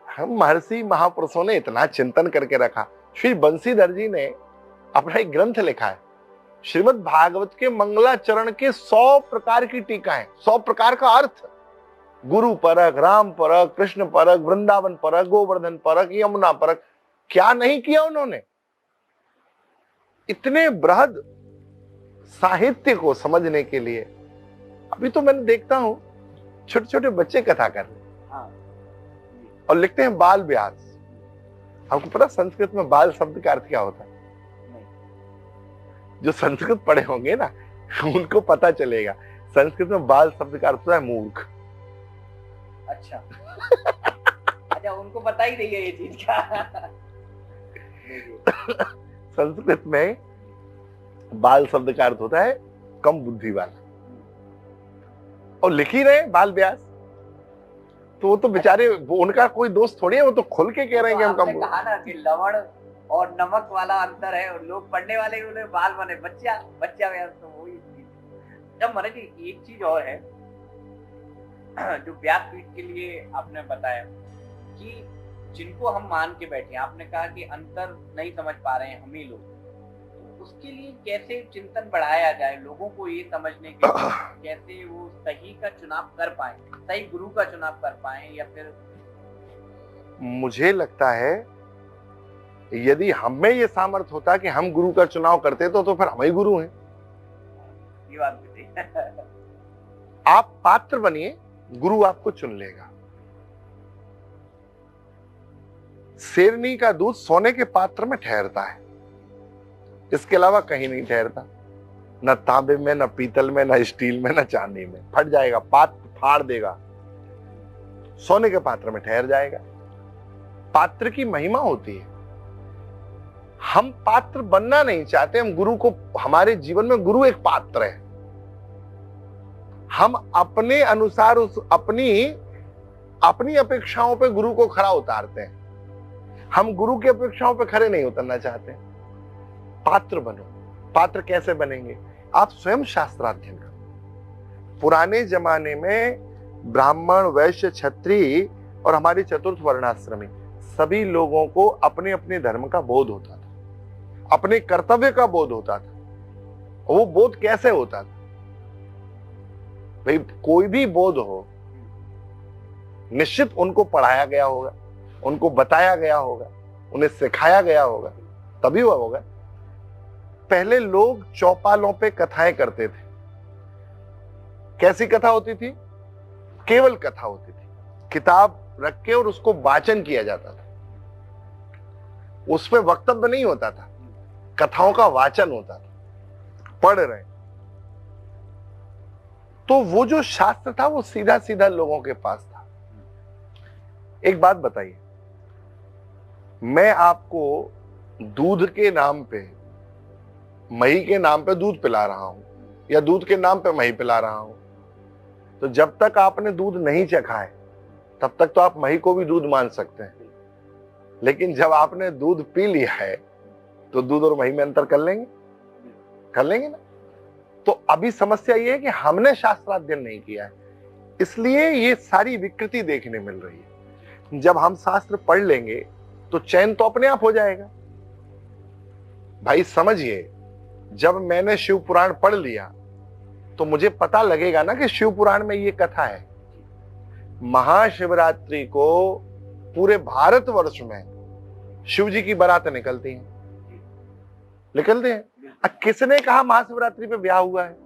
S2: हम महर्षि महापुरुषों ने इतना चिंतन करके रखा। श्री बंसीधर जी ने अपना एक ग्रंथ लिखा है, श्रीमद् भागवत के मंगलाचरण के 100 प्रकार की टीकाएं, 100 प्रकार का अर्थ, गुरु परक, राम परक, कृष्ण परक, वृंदावन परक, गोवर्धन परक, यमुना परक, क्या नहीं किया उन्होंने। इतने बृहद साहित्य को समझने के लिए अभी तो मैंने देखता हूं छोटे छोटे बच्चे कथा कर रहे और लिखते हैं बाल व्यास। आपको पता संस्कृत में बाल शब्द का अर्थ क्या होता है? जो संस्कृत पढ़े होंगे ना उनको पता चलेगा, संस्कृत में बाल शब्द का अर्थ होता है मूर्ख।
S1: अच्छा अच्छा, उनको पता ही नहीं है ये चीज का।
S2: संस्कृत में बाल शब्द का अर्थ होता है कम बुद्धि वाला। और लिख ही रहे बाल व्यास, तो वो तो बेचारे, वो उनका कोई दोस्त थोड़ी है, वो तो खुल के कह रहे हैं कि हम
S1: आपने
S2: कम।
S1: कहा ना कि लवण और नमक वाला अंतर है, और लोग पढ़ने वाले उन्हें बाल बने बच्चा बच्चा व्यास, तो वही चीज। जब महाराज जी एक चीज और है जो व्यासपीठ के लिए आपने बताया कि जिनको हम मान के बैठे, आपने कहा कि अंतर नहीं समझ पा रहे हैं हम ही लोग, तो उसके लिए कैसे चिंतन बढ़ाया जाए, लोगों को ये समझने के लिए कैसे वो सही का चुनाव कर पाए, सही गुरु का चुनाव कर पाए, या फिर
S2: मुझे लगता है यदि हमें ये सामर्थ्य होता कि हम गुरु का चुनाव करते तो फिर हम ही गुरु हैं।
S1: ये बात भी थी।
S2: आप पात्र बनिए, गुरु आपको चुन लेगा। शेरनी का दूध सोने के पात्र में ठहरता है, इसके अलावा कहीं नहीं ठहरता, न तांबे में, न पीतल में, न स्टील में, न चांदी में। फट जाएगा, पात्र फाड़ देगा, सोने के पात्र में ठहर जाएगा। पात्र की महिमा होती है। हम पात्र बनना नहीं चाहते, हम गुरु को, हमारे जीवन में गुरु एक पात्र है। हम अपने अनुसार उस अपनी अपेक्षाओं पे गुरु को खरा उतारते हैं। हम गुरु की अपेक्षाओं पे खरे नहीं उतरना चाहते। पात्र बनो। पात्र कैसे बनेंगे? आप स्वयं शास्त्राध्ययन करो। पुराने जमाने में ब्राह्मण, वैश्य, क्षत्रिय और हमारे चतुर्थ वर्णाश्रमी सभी लोगों को अपने अपने धर्म का बोध होता था, अपने कर्तव्य का बोध होता था। वो बोध कैसे होता था? भाई कोई भी बोध हो, निश्चित उनको पढ़ाया गया होगा, उनको बताया गया होगा, उन्हें सिखाया गया होगा, तभी हुआ होगा। पहले लोग चौपालों पे कथाएं करते थे। कैसी कथा होती थी? केवल कथा होती थी, किताब रख के और उसको वाचन किया जाता था। उस पे वक्तव्य नहीं होता था, कथाओं का वाचन होता था, पढ़ रहे। तो वो जो शास्त्र था वो सीधा सीधा लोगों के पास था। एक बात बताइए, मैं आपको दूध के नाम पे, मही के नाम पे दूध पिला रहा हूं, या दूध के नाम पे मही पिला रहा हूं, तो जब तक आपने दूध नहीं चखा है तब तक तो आप मही को भी दूध मान सकते हैं। लेकिन जब आपने दूध पी लिया है तो दूध और मही में अंतर कर लेंगे ना। तो अभी समस्या ये है कि हमने शास्त्राध्ययन नहीं किया है, इसलिए ये सारी विकृति देखने मिल रही है। जब हम शास्त्र पढ़ लेंगे तो चैन तो अपने आप हो जाएगा। भाई समझिए, जब मैंने शिव पुराण पढ़ लिया तो मुझे पता लगेगा ना कि शिव पुराण में ये कथा है। महाशिवरात्रि को पूरे भारतवर्ष में शिव जी की बारातें निकलती हैं, किसने कहा महाशिवरात्रि पे ब्याह हुआ है?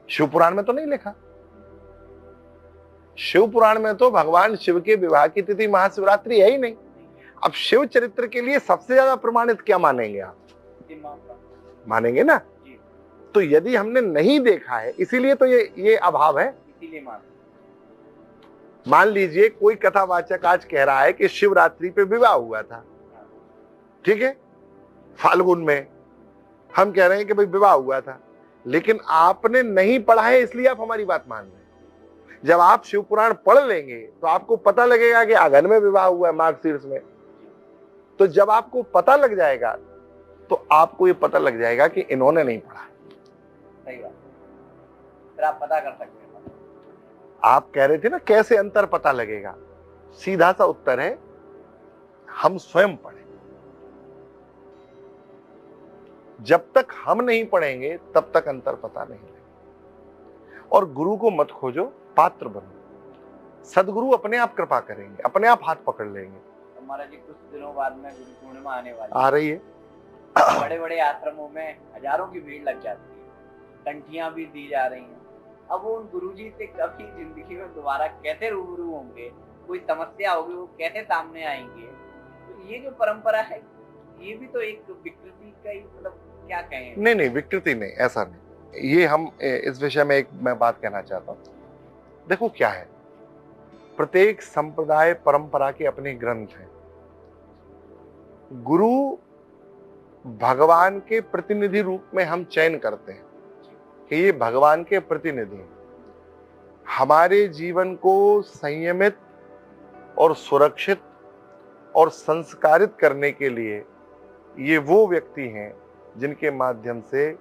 S2: शिव पुराण में तो नहीं लिखा। शिव पुराण में तो भगवान शिव के विवाह की तिथि महाशिवरात्रि है ही नहीं। अब शिव चरित्र के लिए सबसे ज्यादा प्रमाणित क्या मानेंगे आप? मानेंगे ना। तो यदि हमने नहीं देखा है, इसीलिए तो ये अभाव है। मान लीजिए कोई कथावाचक आज कह रहा है कि शिवरात्रि पे विवाह हुआ था, ठीक है, फाल्गुन में। हम कह रहे हैं कि भाई विवाह हुआ था, लेकिन आपने नहीं पढ़ा है, इसलिए आप हमारी बात मान रहे हैं। जब आप शिव पुराण पढ़ लेंगे तो आपको पता लगेगा कि अगन में विवाह हुआ है, मार्गशीर्ष में। तो जब आपको पता लग जाएगा तो आपको ये पता लग जाएगा कि इन्होंने नहीं पढ़ा।
S1: सही बात। फिर आप पता कर सकते हैं।
S2: आप कह रहे थे ना कैसे अंतर पता लगेगा? सीधा सा उत्तर है, हम स्वयं पढ़ें। जब तक हम नहीं पढ़ेंगे तब तक अंतर पता नहीं लगेगा। और गुरु को मत खोजो, पात्र बनो। सदगुरु अपने आप कृपा करेंगे, अपने आप हाथ पकड़ लेंगे।
S1: हमारा जी कुछ दिनों बाद में गुरु पूर्णिमा आने वाली
S2: आ रही है।
S1: बड़े बड़े आश्रमों में हजारों की भीड़ लग जाती है, कंठियां भी दी जा रही हैं। अब वो उन गुरुजी से कभी जिंदगी में दोबारा कैसे रूबरू होंगे, कोई समस्या होगी, वो कैसे सामने आएंगे? तो ये जो परंपरा है, ये भी तो एक विकृति का ही, मतलब क्या कहें?
S2: नहीं, विकृति नहीं, ऐसा नहीं। ये हम इस विषय में मैं बात कहना चाहता हूँ। देखो क्या है, प्रत्येक संप्रदाय परंपरा के अपने ग्रंथ हैं। गुरु भगवान के प्रतिनिधि रूप में हम चयन करते हैं कि ये भगवान के प्रतिनिधि हैं। हमारे जीवन को संयमित और सुरक्षित और संस्कारित करने के लिए ये वो व्यक्ति हैं जिनके माध्यम से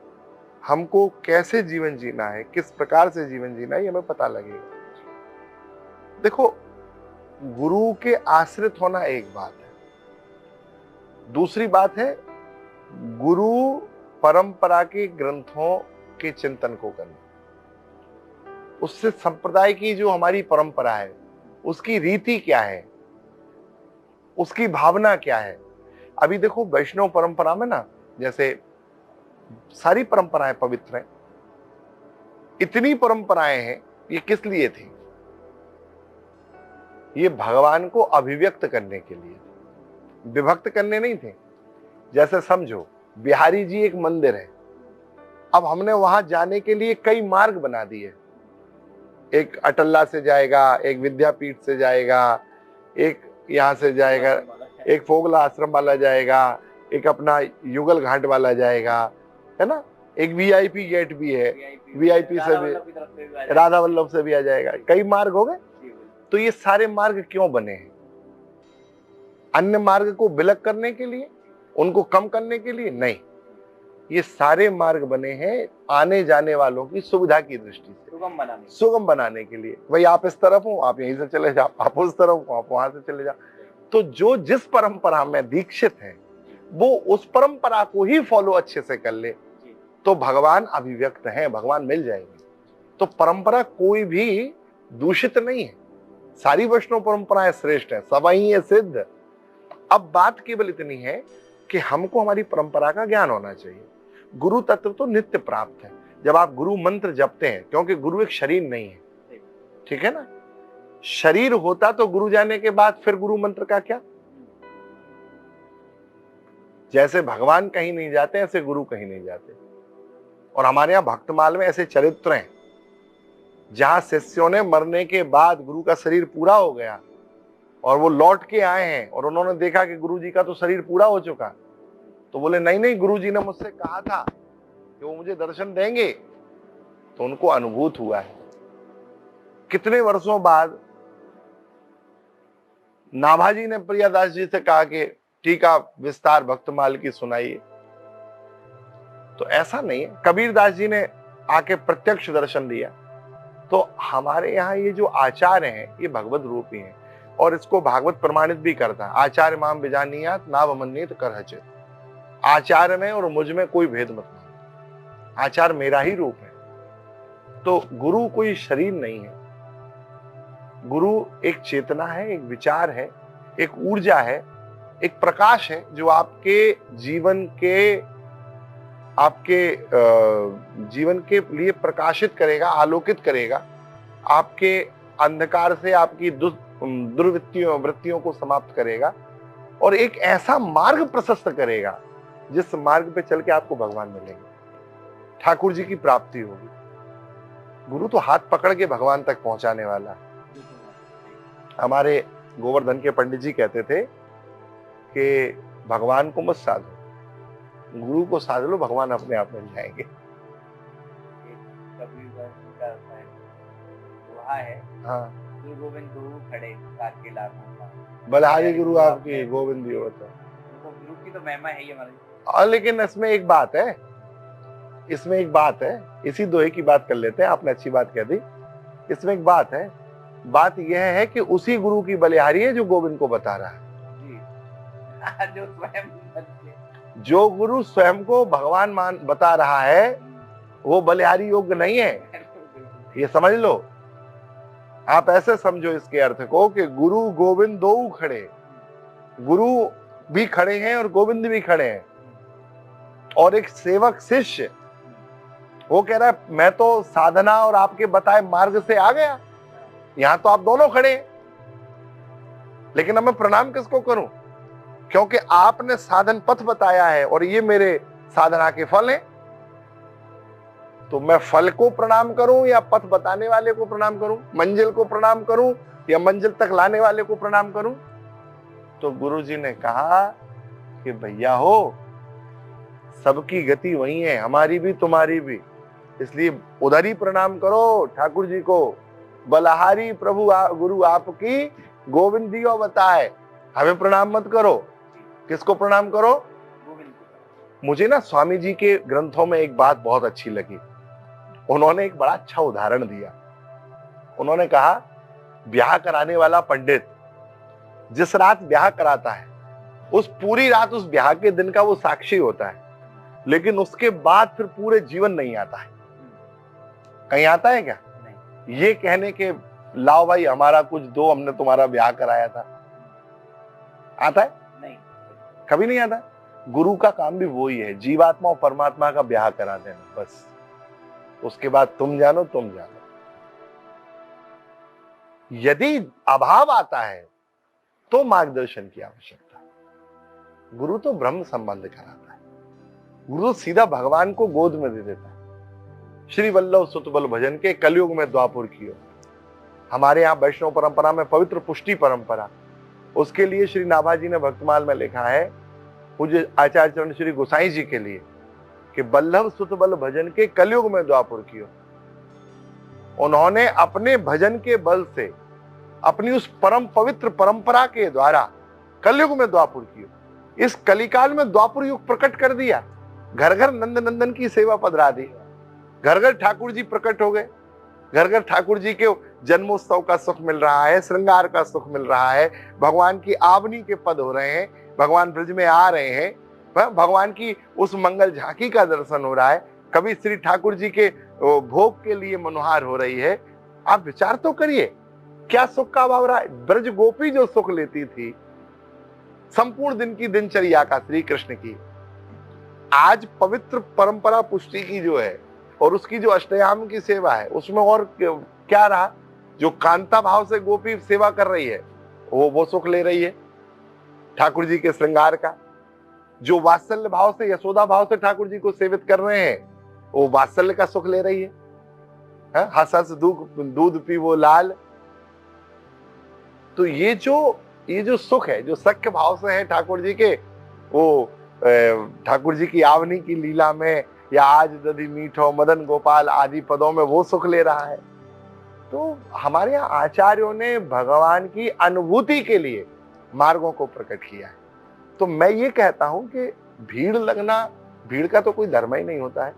S2: हमको कैसे जीवन जीना है, किस प्रकार से जीवन जीना है, ये हमें पता लगेगा। देखो, गुरु के आश्रित होना एक बात है, दूसरी बात है गुरु परंपरा के ग्रंथों के चिंतन को करना। उससे संप्रदाय की जो हमारी परंपरा है, उसकी रीति क्या है, उसकी भावना क्या है। अभी देखो, वैष्णव परंपरा में ना, जैसे सारी परंपराएं पवित्र हैं, इतनी परंपराएं हैं, ये किस लिए थी? ये भगवान को अभिव्यक्त करने के लिए, विभक्त करने नहीं थे। जैसे समझो, बिहारी जी एक मंदिर है, अब हमने वहां जाने के लिए कई मार्ग बना दिए। एक अटल्ला से जाएगा, एक विद्यापीठ से जाएगा, एक यहां से जाएगा, एक फोगला आश्रम वाला जाएगा, एक अपना युगल घाट वाला जाएगा, है ना, एक वीआईपी गेट भी है, वीआईपी से भी, राधा वल्लभ से भी आ जाएगा। कई मार्ग हो गए। तो ये सारे मार्ग क्यों बने हैं? अन्य मार्ग को विलग करने के लिए, उनको कम करने के लिए? नहीं, ये सारे मार्ग बने हैं आने जाने वालों की सुविधा की दृष्टि से, सुगम बनाने के लिए। भाई आप इस तरफ हो, आप यहीं से चले जाओ, आप उस तरफ हो, आप वहां से चले जाओ। तो जो जिस परंपरा में दीक्षित है, वो उस परंपरा को ही फॉलो अच्छे से कर ले, तो भगवान अभिव्यक्त है, भगवान मिल जाएंगे। तो परंपरा कोई भी दूषित नहीं है, सारी वैष्णव परंपराएं श्रेष्ठ है, सब ही है सिद्ध। अब बात केवल इतनी है कि हमको हमारी परंपरा का ज्ञान होना चाहिए। गुरु तत्व तो नित्य प्राप्त है। जब आप गुरु मंत्र जपते हैं, क्योंकि गुरु एक शरीर नहीं है, ठीक है ना, शरीर होता तो गुरु जाने के बाद फिर गुरु मंत्र का क्या? जैसे भगवान कहीं नहीं जाते, ऐसे गुरु कहीं नहीं जाते। और हमारे यहां भक्तमाल में ऐसे चरित्र हैं जहां शिष्यों ने मरने के बाद गुरु का शरीर पूरा हो गया और वो लौट के आए हैं और उन्होंने देखा कि गुरु जी का तो शरीर पूरा हो चुका। तो बोले नहीं नहीं, गुरु जी ने मुझसे कहा था कि वो मुझे दर्शन देंगे। तो उनको अनुभूत हुआ है। कितने वर्षों बाद नाभाजी ने प्रियादास जी से कहा कि ठीक, आप विस्तार भक्तमाल की सुनाइए। तो ऐसा नहीं है, कबीरदास जी ने आके प्रत्यक्ष दर्शन दिया। तो हमारे यहाँ ये जो आचार्य हैं, ये भगवत रूपी हैं और इसको भागवत प्रमाणित भी करता है। आचार्य माम बिजानियात नावमन्येत करहचित। आचार्य में और मुझ में कोई भेद मत मानो, आचार्य मेरा ही रूप है। तो गुरु कोई शरीर नहीं है, गुरु एक चेतना है, एक विचार है, एक ऊर्जा है, एक प्रकाश है जो आपके जीवन के लिए प्रकाशित करेगा, आलोकित करेगा, आपके अंधकार से आपकी दुर्वृत्तियों को समाप्त करेगा और एक ऐसा मार्ग प्रशस्त करेगा जिस मार्ग पे चल के आपको भगवान मिलेंगे, ठाकुर जी की प्राप्ति होगी। गुरु तो हाथ पकड़ के भगवान तक पहुंचाने वाला है। हमारे गोवर्धन के पंडित जी कहते थे कि भगवान को मत साधो, गुरु को साध लो, भगवान अपने आप मिल जाएंगे। हाँ,
S1: गुरु गोविंद दो खड़े के लाखों
S2: बलिहारी गुरु आपकी गोविंद जी होता है।
S1: तो गुरु की तो महिमा है ही हमारी।
S2: लेकिन इसमें एक बात है, इसी दोहे की बात कर लेते हैं, आपने अच्छी बात कह दी। इसमें एक बात है, बात यह है कि उसी गुरु की बलिहारी है जो गोविंद को बता रहा है जी। जो गुरु स्वयं को भगवान बता रहा है वो बलिहारी योग्य नहीं है, ये समझ लो। आप ऐसे समझो इसके अर्थ को कि गुरु गोविंद दो खड़े, गुरु भी खड़े हैं और गोविंद भी खड़े हैं। और एक सेवक शिष्य वो कह रहा है मैं तो साधना और आपके बताए मार्ग से आ गया, यहां तो आप दोनों खड़े हैं, लेकिन अब मैं प्रणाम किसको करूं? क्योंकि आपने साधन पथ बताया है और ये मेरे साधना के फल हैं। तो मैं फल को प्रणाम करूं या पथ बताने वाले को प्रणाम करूं, मंजिल को प्रणाम करूं या मंजिल तक लाने वाले को प्रणाम करूं? तो गुरुजी ने कहा कि भैया हो, सबकी गति वही है, हमारी भी तुम्हारी भी। इसलिए उधर ही प्रणाम करो ठाकुर जी को। बलहारी प्रभु गुरु आपकी गोविंद दियो बताए, हमें प्रणाम मत करो। किसको प्रणाम करो?
S1: गोविंद।
S2: मुझे ना स्वामी जी के ग्रंथों में एक बात बहुत अच्छी लगी। उन्होंने एक बड़ा अच्छा उदाहरण दिया। उन्होंने कहा, ब्याह कराने वाला पंडित जिस रात ब्याह कराता है उस पूरी रात उस ब्याह के दिन का वो साक्षी होता है, लेकिन उसके बाद फिर पूरे जीवन नहीं आता है। कहीं आता है क्या?
S1: नहीं।
S2: ये कहने के लाओ भाई हमारा कुछ दो, हमने तुम्हारा ब्याह कराया था। आता है?
S1: नहीं,
S2: कभी नहीं आता। गुरु का काम भी वही है, जीवात्मा और परमात्मा का ब्याह करा देना, बस। उसके बाद तुम जानो तुम जानो। यदि अभाव आता है तो मार्गदर्शन की आवश्यकता है। गुरु तो ब्रह्म संबंध कराता है, गुरु सीधा भगवान को गोद में दे देता है। श्री वल्लभ सुतबल भजन के कलयुग में द्वापुर कियो। हमारे यहाँ वैष्णव परंपरा में पवित्र पुष्टि परंपरा, उसके लिए श्री नाभाजी ने भक्तमाल में लिखा है पूज्य आचार्य चरण श्री गोसाई जी के लिए कि वल्लभ सुतबल भजन के कलयुग में द्वापुर कियो। उन्होंने अपने भजन के बल से अपनी उस परम पवित्र परंपरा के द्वारा कलयुग में द्वापुर कियो। इस कलिकाल में द्वापुर युग प्रकट कर दिया। घर घर नंद नंदन की सेवा पधरा दी, घर घर ठाकुर जी प्रकट हो गए, घर घर ठाकुर जी के जन्मोत्सव का सुख मिल रहा है, श्रृंगार का सुख मिल रहा है, भगवान की आवनी के पद हो रहे हैं, भगवान ब्रज में आ रहे हैं, भगवान की उस मंगल झांकी का दर्शन हो रहा है, कभी श्री ठाकुर जी के भोग के लिए मनोहार हो रही है। आप विचार तो करिए क्या सुख का अभाव रहा है। ब्रज गोपी जो सुख लेती थी संपूर्ण दिन की दिनचर्या का श्री कृष्ण की, आज पवित्र परंपरा पुष्टि की जो है और उसकी जो अष्टयाम की सेवा है उसमें और क्या रहा। जो कांता भाव से गोपी सेवा कर रही है वो सुख ले रही है ठाकुर जी के श्रृंगार का। जो वात्सल्य भाव से यशोदा भाव से ठाकुर जी को सेवित कर रहे हैं वो वात्सल्य का सुख ले रही है। हंस हंस दूध पी वो लाल। तो ये जो सुख है जो सख्य भाव से है ठाकुर जी के, वो ठाकुर जी की आवनी की लीला में या आज दधि मीठो मदन गोपाल आदि पदों में वो सुख ले रहा है। तो हमारे यहाँ आचार्यों ने भगवान की अनुभूति के लिए मार्गों को प्रकट किया है। तो मैं ये कहता हूं कि भीड़ लगना, भीड़ का तो कोई धर्म ही नहीं होता है,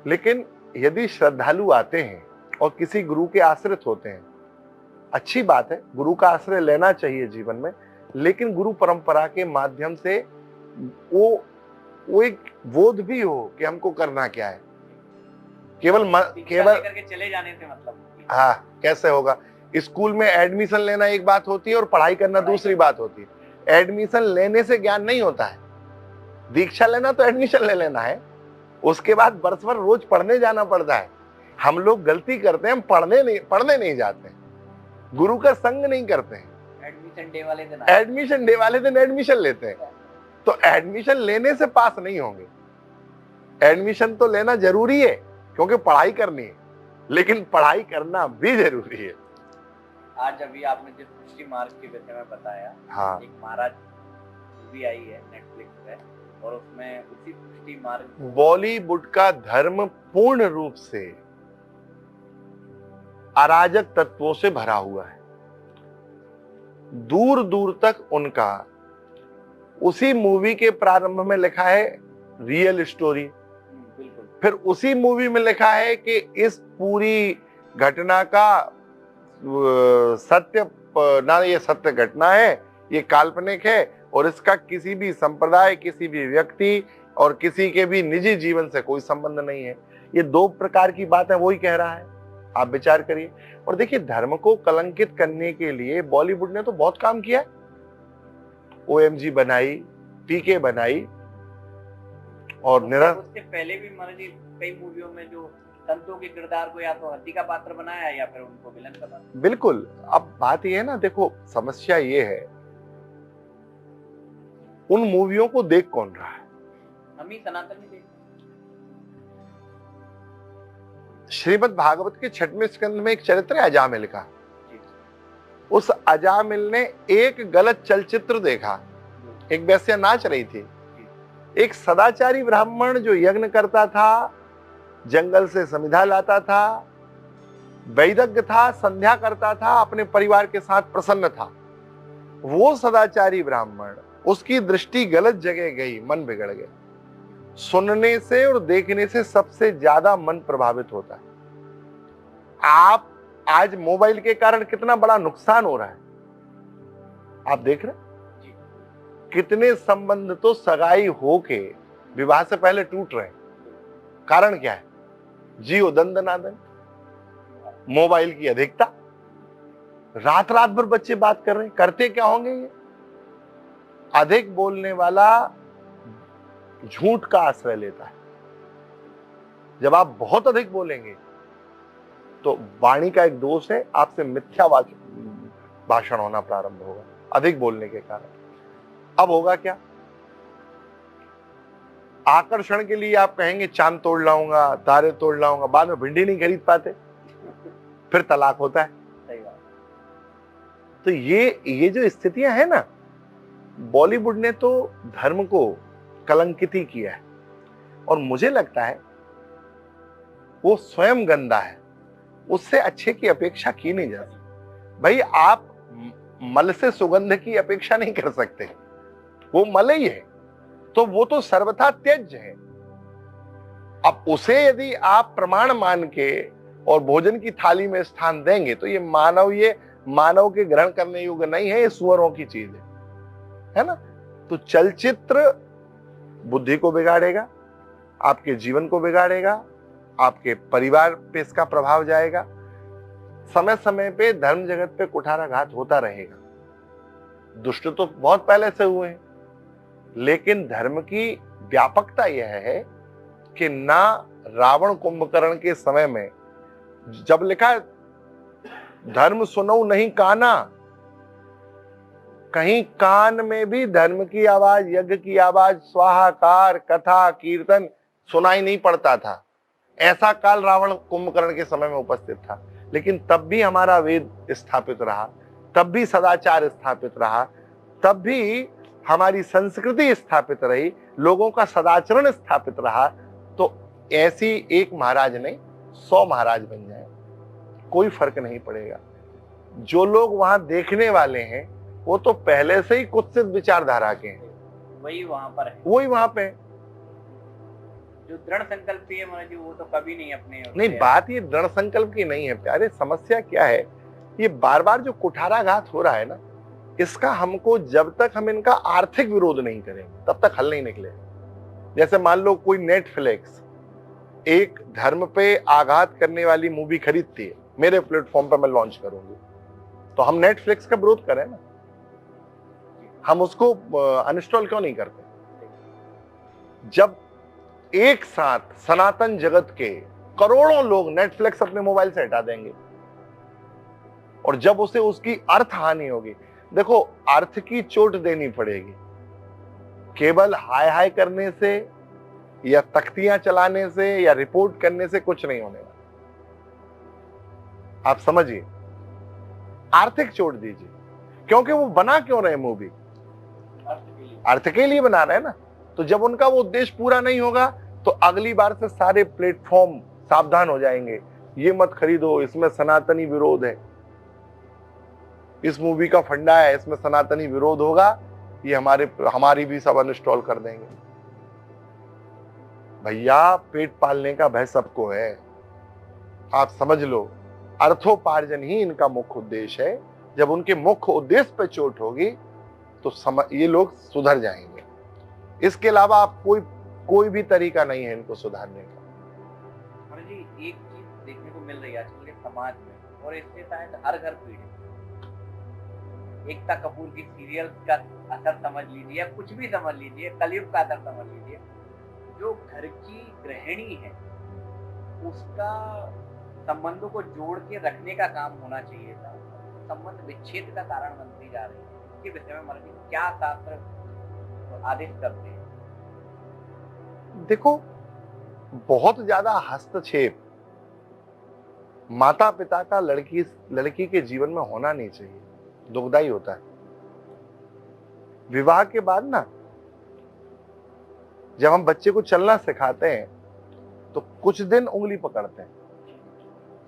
S2: लेकिन यदि श्रद्धालु आते हैं और किसी गुरु के आश्रित होते हैं, अच्छी बात है, गुरु का आश्रय लेना चाहिए जीवन में, लेकिन गुरु परंपरा के माध्यम से वो एक बोध भी हो कि हमको करना क्या है। केवल
S1: करके चले जाने से मतलब,
S2: हाँ, कैसे होगा। स्कूल में एडमिशन लेना एक बात होती है और पढ़ाई करना दूसरी बात होती है। एडमिशन लेने से ज्ञान नहीं होता है, दीक्षा लेना तो एडमिशन ले लेना है, उसके बाद वर्ष भर रोज पढ़ने जाना पड़ता है। हम लोग गलती करते हैं, हम पढ़ने नहीं जाते हैं, गुरु का संग नहीं करते हैं।
S1: एडमिशन डे वाले दिन
S2: एडमिशन लेते हैं। तो एडमिशन लेने से पास नहीं होंगे। एडमिशन तो लेना जरूरी है क्योंकि पढ़ाई करनी है, लेकिन पढ़ाई करना भी जरूरी है।
S1: आज अभी आपने जिस पुष्टि मार्ग के विषय में बताया,
S2: हाँ,
S1: एक महाराज मूवी आई है नेटफ्लिक्स पे और उसमें उसी पुष्टि मार्ग,
S2: बॉलीवुड का धर्म पूर्ण रूप से अराजक तत्वों से भरा हुआ है। दूर दूर तक उनका उसी मूवी के प्रारंभ में लिखा है रियल स्टोरी, फिर उसी मूवी में लिखा है कि इस पूरी घटना का सत्य ना, ये सत्य घटना है, ये काल्पनिक है और इसका किसी भी संप्रदाय, किसी भी व्यक्ति और किसी के भी निजी जीवन से कोई संबंध नहीं है। ये दो प्रकार की बात है, वही कह रहा है। आप विचार करिए। और देखिए, धर्म को कलंकित करने के लिए बॉलीवुड ने तो बहुत काम किया। OMG बनाई, PK बनाई और
S1: उससे पहले भी महाराज जी कई मूवियों में जो संतों के किरदार को या तो हाथी का पात्र बनाया या फिर उनको विलन का पात्र।
S2: बिल्कुल। अब बात ये है ना, देखो समस्या ये है, उन मूवियों को देख कौन रहा है?
S1: हम ही सनातन में देख।
S2: श्रीमद् भागवत के 6वें स्कंद में एक चरित्र है अजामिल का। उस अजामिल ने एक गलत चलचित्र देखा, एक वैश्या नाच रही थी। एक सदाचारी ब्राह्मण जो यज्ञ करता था, जंगल से समिधा लाता था, वैदज्ञ था, संध्या करता था, अपने परिवार के साथ प्रसन्न था। वो सदाचारी ब्राह्मण, उसकी दृष्टि गलत जगह गई, मन बिगड़ गया। सुनने से और देखने से सबसे ज्यादा मन प्रभावित होता है। आप आज मोबाइल के कारण कितना बड़ा नुकसान हो रहा है आप देख रहे हैं? कितने संबंध तो सगाई होके विवाह से पहले टूट रहे हैं। कारण क्या है? जियो दंदनादन, मोबाइल की अधिकता। रात रात भर बच्चे बात कर रहे हैं, करते क्या होंगे ये? अधिक बोलने वाला झूठ का आश्रय लेता है। जब आप बहुत अधिक बोलेंगे तो वाणी का एक दोष है, आपसे मिथ्या भाषण होना प्रारंभ होगा अधिक बोलने के कारण। अब होगा क्या? आकर्षण के लिए आप कहेंगे चांद तोड़ लाऊंगा, तारे तोड़ लाऊंगा, बाद में भिंडी नहीं खरीद पाते, फिर तलाक होता है।
S1: सही बात।
S2: तो ये जो स्थितियां है ना, बॉलीवुड ने तो धर्म को कलंकित ही किया है। और मुझे लगता है वो स्वयं गंदा है, उससे अच्छे की अपेक्षा की नहीं जा सकती। भाई आप मल से सुगंध की अपेक्षा नहीं कर सकते, वो मल ही है, तो वो तो सर्वथा त्यज्य है। अब उसे यदि आप प्रमाण मान के और भोजन की थाली में स्थान देंगे तो ये मानव के ग्रहण करने योग्य नहीं है, ये सुअरों की चीज है ना? तो चलचित्र बुद्धि को बिगाड़ेगा, आपके जीवन को बिगाड़ेगा, आपके परिवार पे इसका प्रभाव जाएगा। समय समय पे धर्म जगत पे कुठाराघात होता रहेगा। दुष्ट तो बहुत पहले से हुए हैं, लेकिन धर्म की व्यापकता यह है कि ना रावण कुंभकर्ण के समय में जब लिखा धर्म सुनो नहीं काना, कहीं कान में भी धर्म की आवाज, यज्ञ की आवाज, स्वाहाकार, कथा, कीर्तन सुनाई नहीं पड़ता था। ऐसा काल रावण कुंभकर्ण के समय में उपस्थित था। लेकिन तब भी हमारा वेद स्थापित रहा, तब भी सदाचार स्थापित रहा, तब भी हमारी संस्कृति स्थापित रही, लोगों का सदाचरण स्थापित रहा। तो ऐसी एक महाराज नहीं 100 महाराज बन जाए, कोई फर्क नहीं पड़ेगा। जो लोग वहां देखने वाले हैं वो तो पहले से ही कुत्सित विचारधारा के हैं,
S1: वही वहां पर है,
S2: वही वहां पे।
S1: जो दृढ़ संकल्पी है महाराज जी, वो तो कभी नहीं अपने
S2: नहीं, बात ये दृढ़ संकल्प की नहीं है प्यारे। समस्या क्या है, ये बार बार जो कुठाराघात हो रहा है ना, इसका हमको जब तक हम इनका आर्थिक विरोध नहीं करेंगे तब तक हल नहीं निकलेगा। जैसे मान लो कोई नेटफ्लिक्स एक धर्म पे आघात करने वाली मूवी खरीदती है, मेरे प्लेटफॉर्म पर मैं लॉन्च करूंगी, तो हम नेटफ्लिक्स का विरोध करें ना, हम उसको अनइंस्टॉल क्यों नहीं करते? जब एक साथ सनातन जगत के करोड़ों लोग नेटफ्लिक्स अपने मोबाइल से हटा देंगे और जब उसे उसकी अर्थ हानि होगी, देखो अर्थ की चोट देनी पड़ेगी। केवल हाय हाय करने से या तख्तियां चलाने से या रिपोर्ट करने से कुछ नहीं होने वाला। आप समझिए, आर्थिक चोट दीजिए, क्योंकि वो बना क्यों रहे मूवी? अर्थ के लिए बना रहे हैं ना। तो जब उनका वो उद्देश्य पूरा नहीं होगा तो अगली बार से सारे प्लेटफॉर्म सावधान हो जाएंगे, ये मत खरीदो, इसमें सनातनी विरोध है, इस मूवी का फंडा है, इसमें सनातनी विरोध होगा, ये हमारी भी सब अनइंस्टॉल कर देंगे। भैया पेट पालने का भय सबको है, आप समझ लो। अर्थोपार्जन ही इनका मुख्य उद्देश्य है। जब उनके मुख्य उद्देश्य पे चोट होगी तो ये लोग सुधर जाएंगे। इसके अलावा आप कोई भी तरीका नहीं है इनको सुधारने का।
S1: महाराज जी, एक चीज देखने को मिल रही है आजकल के समाज में, और इससे शायद हर घर पीड़ित। एकता कपूर की सीरियल का असर समझ लीजिए या कुछ भी समझ लीजिए, कलयुग का असर समझ लीजिए। जो घर की गृहिणी है उसका संबंधों को जोड़ के रखने का काम होना चाहिए था, संबंध विच्छेद का कारण बनती जा रही है। इसके विषय में महाराज जी क्या शास्त्र आदेश करते हैं?
S2: देखो, बहुत ज्यादा हस्तक्षेप माता पिता का लड़की के जीवन में होना नहीं चाहिए, दुखदाई होता है। विवाह के बाद ना, जब हम बच्चे को चलना सिखाते हैं तो कुछ दिन उंगली पकड़ते हैं।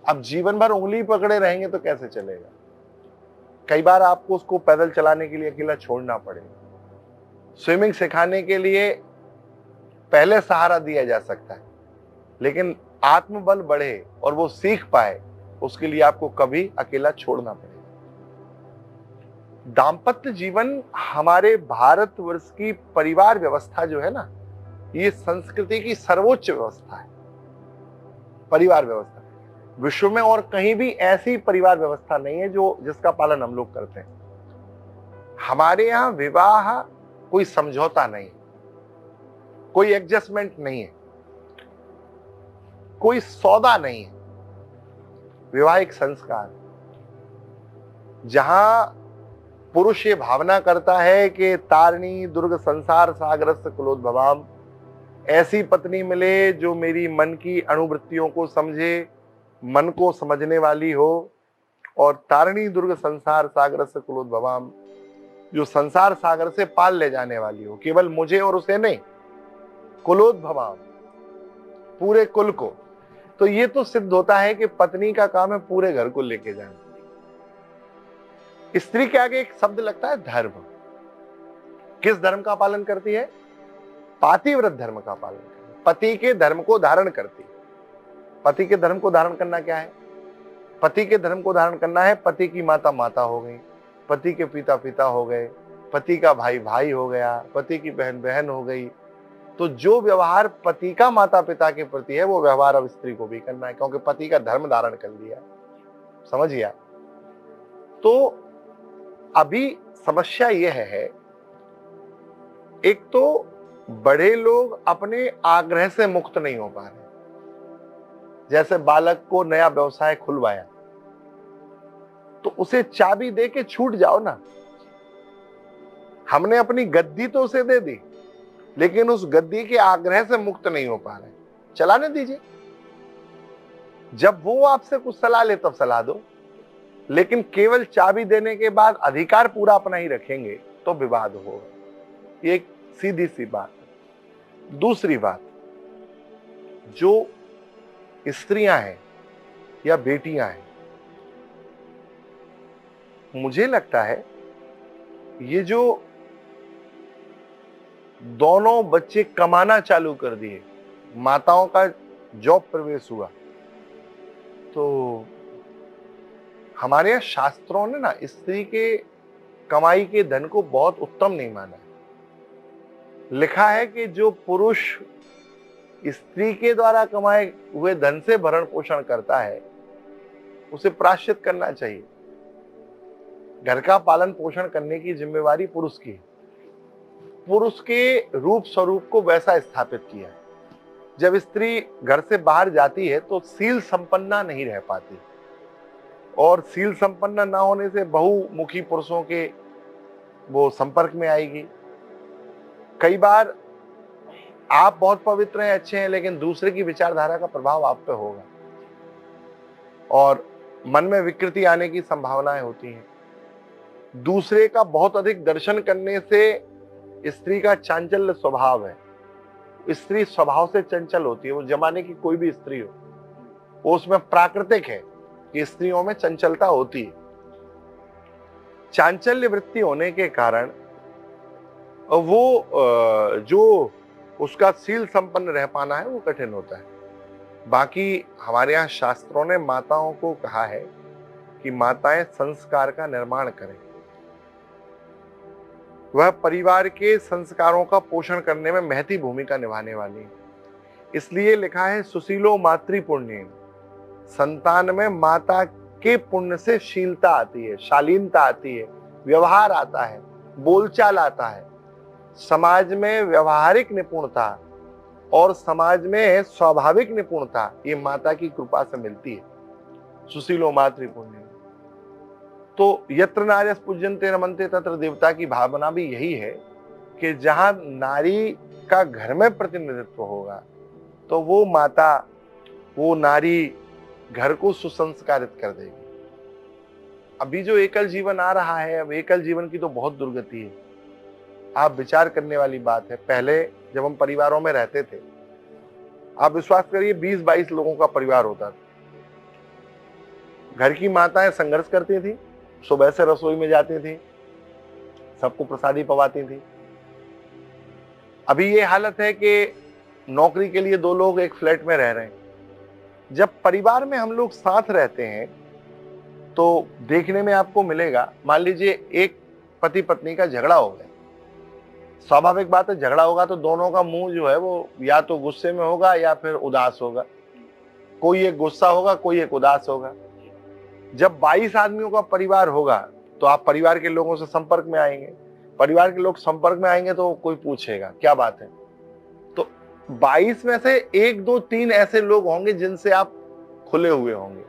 S2: अब जीवन भर उंगली पकड़े रहेंगे तो कैसे चलेगा? कई बार आपको उसको पैदल चलाने के लिए अकेला छोड़ना पड़ेगा। स्विमिंग सिखाने के लिए पहले सहारा दिया जा सकता है, लेकिन आत्मबल बढ़े और वो सीख पाए, उसके लिए आपको कभी अकेला छोड़ना पड़ेगा। दाम्पत्य जीवन हमारे भारतवर्ष की परिवार व्यवस्था जो है ना, ये संस्कृति की सर्वोच्च व्यवस्था है। परिवार व्यवस्था विश्व में और कहीं भी ऐसी परिवार व्यवस्था नहीं है जो जिसका पालन हम लोग करते हैं। हमारे यहां विवाह कोई समझौता नहीं, कोई एडजस्टमेंट नहीं है, कोई सौदा नहीं है। विवाह एक संस्कार, जहां पुरुष ये भावना करता है कि तारिणी दुर्ग संसार सागरस्य कुलोद्भवाम, ऐसी पत्नी मिले जो मेरी मन की अणुवृत्तियों को समझे, मन को समझने वाली हो, और तारिणी दुर्ग संसार सागर से कुलोद्भवाम, जो संसार सागर से पाल ले जाने वाली हो, केवल मुझे और उसे नहीं, कुलोद्भवाम, पूरे कुल को। तो ये तो सिद्ध होता है कि पत्नी का काम है पूरे घर को लेके जाना। स्त्री के आगे एक शब्द लगता है धर्म। किस धर्म का पालन करती है? पातिव्रत धर्म का पालन करती है, पति के धर्म को धारण करती है। पति के धर्म को धारण करना क्या है? पति के धर्म को धारण करना है, पति की माता माता हो गई, पति के पिता पिता हो गए, पति का भाई भाई हो गया, पति की बहन बहन हो गई। तो जो व्यवहार पति का माता पिता के प्रति है, वो व्यवहार अब स्त्री को भी करना है, क्योंकि पति का धर्म धारण कर लिया। समझ गया? तो अभी समस्या यह है, एक तो बड़े लोग अपने आग्रह से मुक्त नहीं हो पा रहे। जैसे बालक को नया व्यवसाय खुलवाया, तो उसे चाबी दे के छूट जाओ ना। हमने अपनी गद्दी तो उसे दे दी, लेकिन उस गद्दी के आग्रह से मुक्त नहीं हो पा रहे। चलाने दीजिए, जब वो आपसे कुछ सलाह ले तब सलाह दो, लेकिन केवल चाबी देने के बाद अधिकार पूरा अपना ही रखेंगे तो विवाद होगा। ये एक सीधी सी बात है। दूसरी बात, जो स्त्रियां हैं या बेटियां हैं, मुझे लगता है ये जो दोनों बच्चे कमाना चालू कर दिए, माताओं का जॉब प्रवेश हुआ, तो हमारे यहाँ शास्त्रों ने ना स्त्री के कमाई के धन को बहुत उत्तम नहीं माना है। लिखा है कि जो पुरुष स्त्री के द्वारा कमाए हुए धन से भरण पोषण करता है, उसे प्रायश्चित करना चाहिए। घर का पालन पोषण करने की जिम्मेवारी पुरुष की है। पुरुष के रूप स्वरूप को वैसा स्थापित किया है। जब स्त्री घर से बाहर जाती है तो शील संपन्ना नहीं रह पाती, और शील संपन्न ना होने से बहुमुखी पुरुषों के वो संपर्क में आएगी। कई बार आप बहुत पवित्र हैं, अच्छे हैं, लेकिन दूसरे की विचारधारा का प्रभाव आप पे होगा और मन में विकृति आने की संभावनाएं होती हैं। दूसरे का बहुत अधिक दर्शन करने से स्त्री का चांचल्य स्वभाव है। स्त्री स्वभाव से चंचल होती है, वो जमाने की कोई भी स्त्री हो, वो उसमें प्राकृतिक है कि स्त्रियों में चंचलता होती है। चांचल्य वृत्ति होने के कारण वो जो उसका शील संपन्न रह पाना है वो कठिन होता है। बाकी हमारे यहाँ शास्त्रों ने माताओं को कहा है कि माताएं संस्कार का निर्माण करें, वह परिवार के संस्कारों का पोषण करने में महती भूमिका निभाने वाली है। इसलिए लिखा है सुशीलो मातृपुण्य, संतान में माता के पुण्य से शीलता आती है, शालीनता आती है, व्यवहार आता है, बोलचाल आता है, समाज में व्यवहारिक निपुणता और समाज में स्वाभाविक निपुणता ये माता की कृपा से मिलती है। सुशीलो मातृपुण्य। तो यत्र नार्यः पूज्यन्ते रमन्ते तत्र देवता की भावना भी यही है कि जहां नारी का घर में प्रतिनिधित्व होगा तो वो माता, वो नारी घर को सुसंस्कारित कर देगी। अभी जो एकल जीवन आ रहा है, अब एकल जीवन की तो बहुत दुर्गति है। आप विचार करने वाली बात है। पहले जब हम परिवारों में रहते थे, आप विश्वास करिए 20-22 लोगों का परिवार होता था। घर की माताएं संघर्ष करती थी, सुबह से रसोई में जाती थी, सबको प्रसादी पवाती थी। अभी ये हालत है कि नौकरी के लिए 2 लोग एक फ्लैट में रह रहे हैं। जब परिवार में हम लोग साथ रहते हैं तो देखने में आपको मिलेगा, मान लीजिए एक पति पत्नी का झगड़ा हो गया, स्वाभाविक बात है झगड़ा होगा तो दोनों का मुंह जो है वो या तो गुस्से में होगा या फिर उदास होगा। कोई एक गुस्सा होगा, कोई एक उदास होगा। जब 22 आदमियों का परिवार होगा तो आप परिवार के लोगों से संपर्क में आएंगे, परिवार के लोग संपर्क में आएंगे तो कोई पूछेगा क्या बात है। तो 22 में से 1, 2, 3 ऐसे लोग होंगे जिनसे आप खुले हुए होंगे,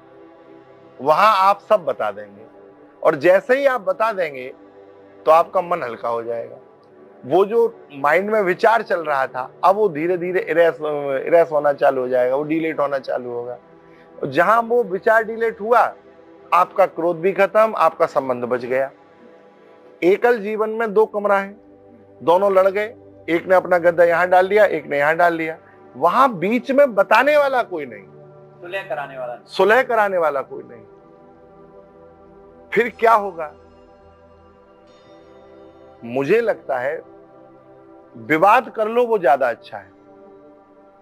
S2: वहां आप सब बता देंगे। और जैसे ही आप बता देंगे तो आपका मन हल्का हो जाएगा। वो जो माइंड में विचार चल रहा था अब वो धीरे धीरे इरेस होना चालू हो जाएगा, वो डिलीट होना चालू होगा। और जहां वो विचार डिलीट हुआ, आपका क्रोध भी खत्म, आपका संबंध बच गया। एकल जीवन में 2 कमरा है, दोनों लड़ गए, एक ने अपना गद्दा यहां डाल दिया, एक ने यहां डाल दिया। वहां बीच में बताने वाला कोई नहीं,
S1: सुलह कराने वाला नहीं।
S2: सुलह कराने वाला कोई नहीं। फिर क्या होगा? मुझे लगता है विवाद कर लो वो ज्यादा अच्छा है,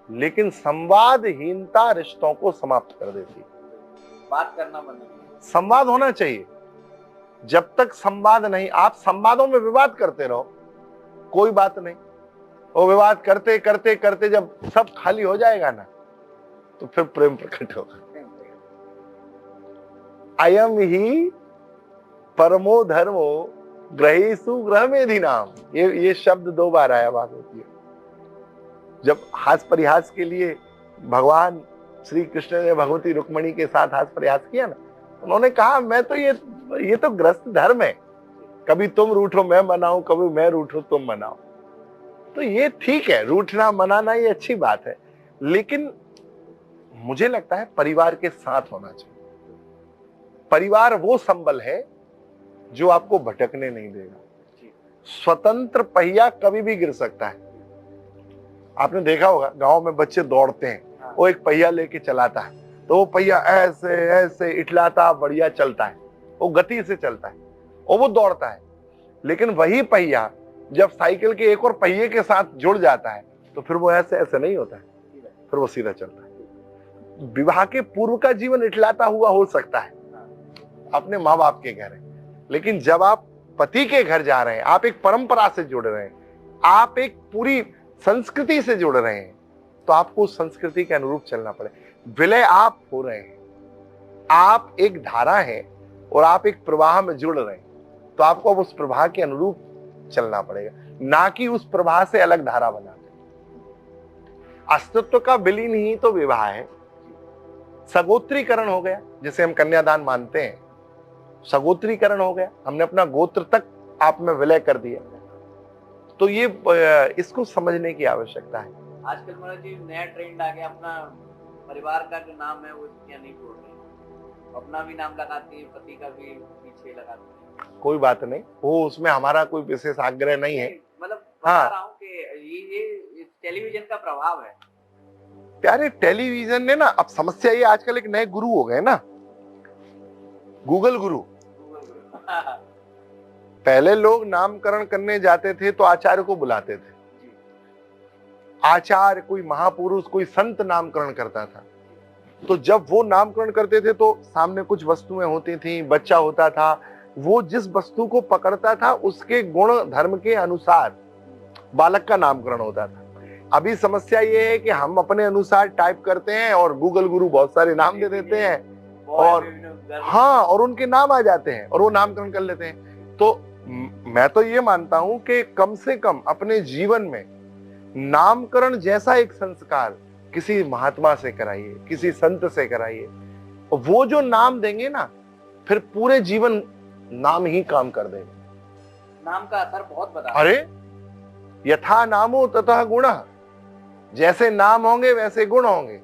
S2: लेकिन संवादहीनता रिश्तों को समाप्त कर देती है।
S1: बात करना बंद नहीं।
S2: संवाद होना चाहिए। जब तक संवाद नहीं, आप संवादों में विवाद करते रहो, कोई बात नहीं। वो विवाद करते करते करते जब सब खाली हो जाएगा ना, तो फिर प्रेम प्रकट होगा। अयम ही परमो धर्मो ग्रहेषु गृहमेधि नाम, ये शब्द 2 बार आया बात होती है। जब हास परिहास के लिए भगवान श्री कृष्ण ने भगवती रुक्मणी के साथ हास परिहास किया ना, उन्होंने कहा मैं तो ये तो ग्रस्त धर्म है, कभी तुम रूठो मैं मनाऊं, कभी मैं रूठो तुम मनाओ। तो ये ठीक है, रूठना मनाना ये अच्छी बात है, लेकिन मुझे लगता है परिवार के साथ होना चाहिए। परिवार वो संबल है जो आपको भटकने नहीं देगा। स्वतंत्र पहिया कभी भी गिर सकता है। आपने देखा होगा गांव में बच्चे दौड़ते हैं, वो एक पहिया लेके चलाता है, तो वो पहिया ऐसे ऐसे इटलाता बढ़िया चलता है, वो गति से चलता है और वो दौड़ता है। लेकिन वही पहिया जब साइकिल के एक और पहिए के साथ जुड़ जाता है तो फिर वो ऐसे ऐसे नहीं होता है, फिर वो सीधा चलता है। विवाह के पूर्व का जीवन इटलाता हुआ हो सकता है, अपने माँ बाप के घर है, लेकिन जब आप पति के घर जा रहे हैं, आप एक परंपरा से जुड़ रहे हैं, आप एक पूरी संस्कृति से जुड़ रहे हैं, तो आपको उस संस्कृति के अनुरूप चलना पड़ेगा। विलय आप हो रहे हैं, आप एक धारा है और आप एक प्रवाह में जुड़ रहे हैं, तो आपको अब उस प्रवाह के अनुरूप चलना पड़ेगा, ना कि उस प्रवाह से अलग धारा बना के। अस्तित्व का विलीन ही तो विवाह है। सगोत्रीकरण हो गया, जिसे हम कन्यादान मानते हैं, सगोत्रीकरण हो गया, हमने अपना गोत्र तक आप में विलय कर दिया। तो ये इसको समझने की आवश्यकता है।
S1: आजकल मतलब जी नया ट्रेंड आ गया, अपना परिवार का जो नाम है वो स्त्रियां नहीं छोड़ रही, अपना भी नाम लगाती है, पति का भी पीछे लगाती है।
S2: कोई बात नहीं, वो उसमें हमारा कोई विशेष आग्रह नहीं है।
S1: मतलब बता रहा हूँ कि ये टेलीविजन का प्रभाव है।
S2: प्यारे टेलीविजन ने ना, अब समस्या ये आजकल एक नए गुरु हो गए ना, गूगल गुरु। पहले लोग नामकरण करने जाते थे तो आचार्य को बुलाते थे, आचार्य कोई महापुरुष कोई संत नामकरण करता था। तो जब वो नामकरण करते थे तो सामने कुछ वस्तुएं होती थी, बच्चा होता था, वो जिस वस्तु को पकड़ता था उसके गुण धर्म के अनुसार बालक का नामकरण होता था। अभी समस्या ये है कि हम अपने अनुसार टाइप करते हैं और गूगल गुरु बहुत सारे नाम दे देते हैं और हाँ, और उनके नाम आ जाते हैं और वो नामकरण कर लेते हैं। तो मैं तो ये मानता हूं कि कम से कम अपने जीवन में नामकरण जैसा एक संस्कार किसी महात्मा से कराइए, किसी संत से कराइए। वो जो नाम देंगे ना, फिर पूरे जीवन नाम ही काम कर देगा।
S1: नाम का असर बहुत बड़ा।
S2: अरे यथा नामो तथा गुणः, जैसे नाम होंगे वैसे गुण होंगे,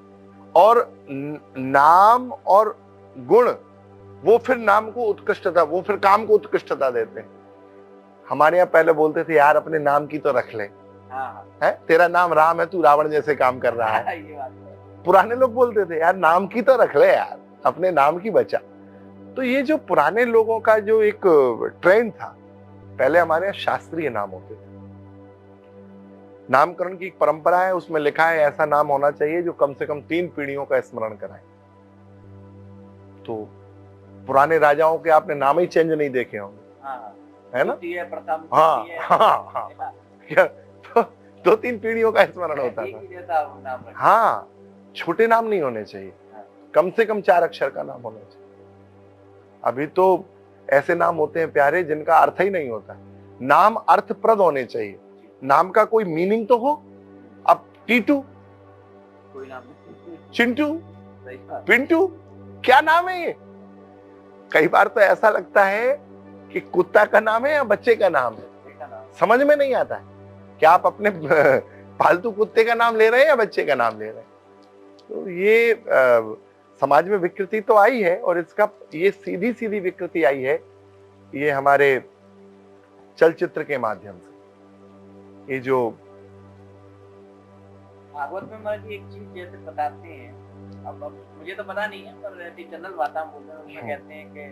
S2: और नाम और गुण वो फिर नाम को उत्कृष्टता, वो फिर काम को उत्कृष्टता देते हैं। हमारे यहाँ पहले बोलते थे यार अपने नाम की तो रख ले,
S1: हाँ
S2: है, तेरा नाम राम है, तू रावण जैसे काम कर रहा है।
S1: ये बात तो है।
S2: पुराने लोग बोलते थे यार नाम की तो रख ले यार, अपने नाम की बचा। तो ये जो पुराने लोगों का जो एक ट्रेंड था, पहले हमारे यहाँ शास्त्रीय नाम होते थे, नामकरण की एक परंपरा है, उसमें लिखा है ऐसा नाम होना चाहिए जो कम से कम 3 पीढ़ियों का स्मरण कराए। तो पुराने राजाओं के आपने नाम ही चेंज नहीं देखे होंगे, है ना?
S1: प्रथम
S2: हाँ हाँ हाँ, क्या तो 2-3 पीढ़ियों का स्मरण होता था। हाँ, छोटे नाम नहीं होने चाहिए, कम से कम 4 अक्षर का नाम होना चाहिए। अभी तो ऐसे नाम होते हैं प्यारे जिनका अर्थ ही नहीं होता। नाम अर्थप्रद होने चाहिए, नाम का कोई मीनिंग तो हो। अब टीटू,
S1: कोई नाम नहीं,
S2: चिंटू, पिंटू, क्या नाम है ये? कई बार तो ऐसा लगता है कि कुत्ता का नाम है या बच्चे का नाम है, समझ में नहीं आता है कि आप अपने पालतू कुत्ते का नाम ले रहे हैं या बच्चे का नाम ले रहे हैं। तो ये समाज में विकृति तो आई है, और इसका ये सीधी सीधी विकृति आई है ये हमारे चलचित्र के माध्यम से। ये जो
S1: भागवत में महाराज जी एक चीज जैसे बताते हैं, अब मुझे तो पता नहीं है, पर ऐसी जनरल बात हम बोलते हैं, उसमें कहते हैं कि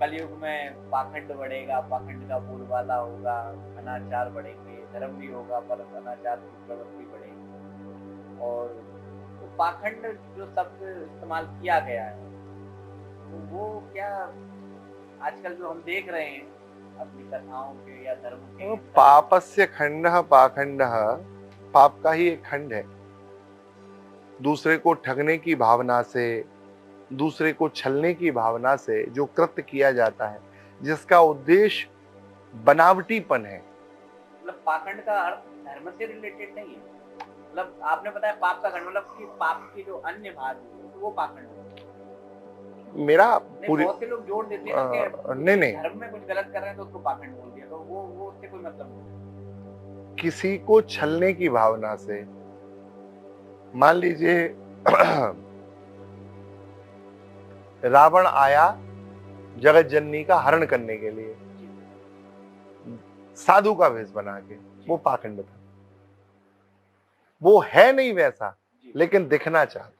S1: कलयुग में पाखंड बढ़ेगा, पाखंड का बोलबाला होगा, अनाचार बढ़ेंगे, धर्म भी होगा पर अनाचार की प्रवृत्ति बढ़ेगी। और तो पाखंड जो शब्द इस्तेमाल किया गया है, तो वो क्या आजकल जो हम देख रहे हैं अपनी कथाओं के या धर्म के,
S2: पापस्य खंडः पाखंडः, पाप का ही एक खंड है। दूसरे को ठगने की भावना से, दूसरे को छलने की भावना से जो कृत्य किया जाता है, जिसका उद्देश्य बनावटीपन है।
S1: मतलब पाखंड का अर्थ धर्म से रिलेटेड नहीं है। मतलब आपने बताया पाप का खंड, मतलब कि पाप की जो अन्य भाग है तो वो पाखंड है।
S2: मेरा पूरी
S1: बहुत से लोग जोड़ देते हैं कि
S2: नहीं
S1: धर्म में कुछ गलत कर रहे हैं तो उसको पाखंड बोल दिया, तो वो उससे कोई मतलब नहीं।
S2: किसी को छलने की भावना से, मान लीजिए रावण आया जगत जननी का हरण करने के लिए साधु का वेश बना के, वो पाखंड था। वो है नहीं वैसा, लेकिन दिखना चाहता।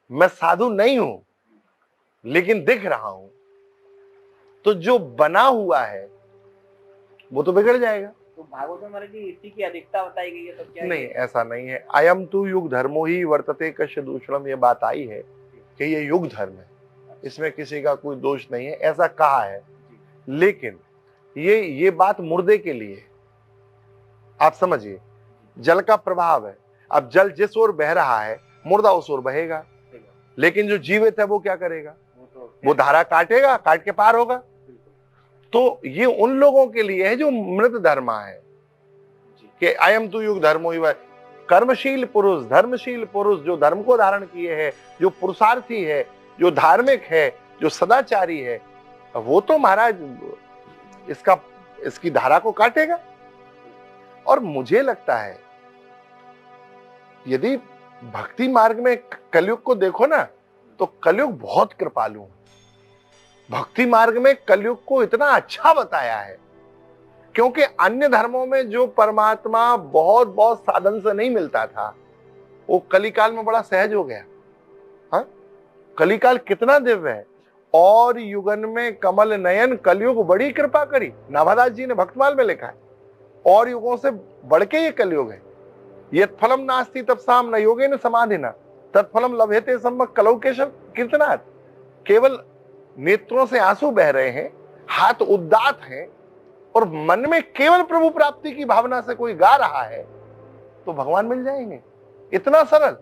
S2: मैं साधु नहीं हूं लेकिन दिख रहा हूं, तो जो बना हुआ है वो तो बिगड़ जाएगा।
S1: तो भागवत में महाराज जी इसी की अधिकता बताई गई है, तो क्या
S2: नहीं, ऐसा नहीं है। अयम तु युग धर्मो ही वर्तते कश्य दूषणम, ये बात आई है कि ये युग धर्म है, इसमें किसी का कोई दोष नहीं है, ऐसा कहा है। लेकिन ये बात मुर्दे के लिए, आप समझिए, जल का प्रभाव है। अब जल जिस ओर बह रहा है, मुर्दा उस ओर बहेगा, लेकिन जो जीवित है वो क्या करेगा? वो धारा काटेगा, काट के पार होगा। तो ये उन लोगों के लिए है जो मृत धर्मा है कि अयम तु युग धर्मो ही, कर्मशील पुरुष, धर्मशील पुरुष जो धर्म को धारण किए है, जो पुरुषार्थी है, जो धार्मिक है, जो सदाचारी है, वो तो महाराज इसकी धारा को काटेगा। और मुझे लगता है यदि भक्ति मार्ग में कलयुग को देखो ना, तो कलयुग बहुत कृपालु है। भक्ति मार्ग में कलयुग को इतना अच्छा बताया है, क्योंकि अन्य धर्मों में जो परमात्मा बहुत बहुत साधन से नहीं मिलता था, वो कलिकाल में बड़ा सहज हो गया। हाँ, कलिकाल कितना दिव्य है। और युगन में कमल नयन कलयुग बड़ी कृपा करी, नाभादास जी ने भक्तमाल में लिखा है। और युगों से बढ़ के ये कलयुग है। यत् फलम नास्ति तत्साम न योगेन समाधिना तत्फलम लभेते सम्यक् कलौ केशव कीर्तनात्। केवल नेत्रों से आंसू बह रहे हैं, हाथ उद्दात हैं, और मन में केवल प्रभु प्राप्ति की भावना से कोई गा रहा है, तो भगवान मिल जाएंगे। इतना सरल।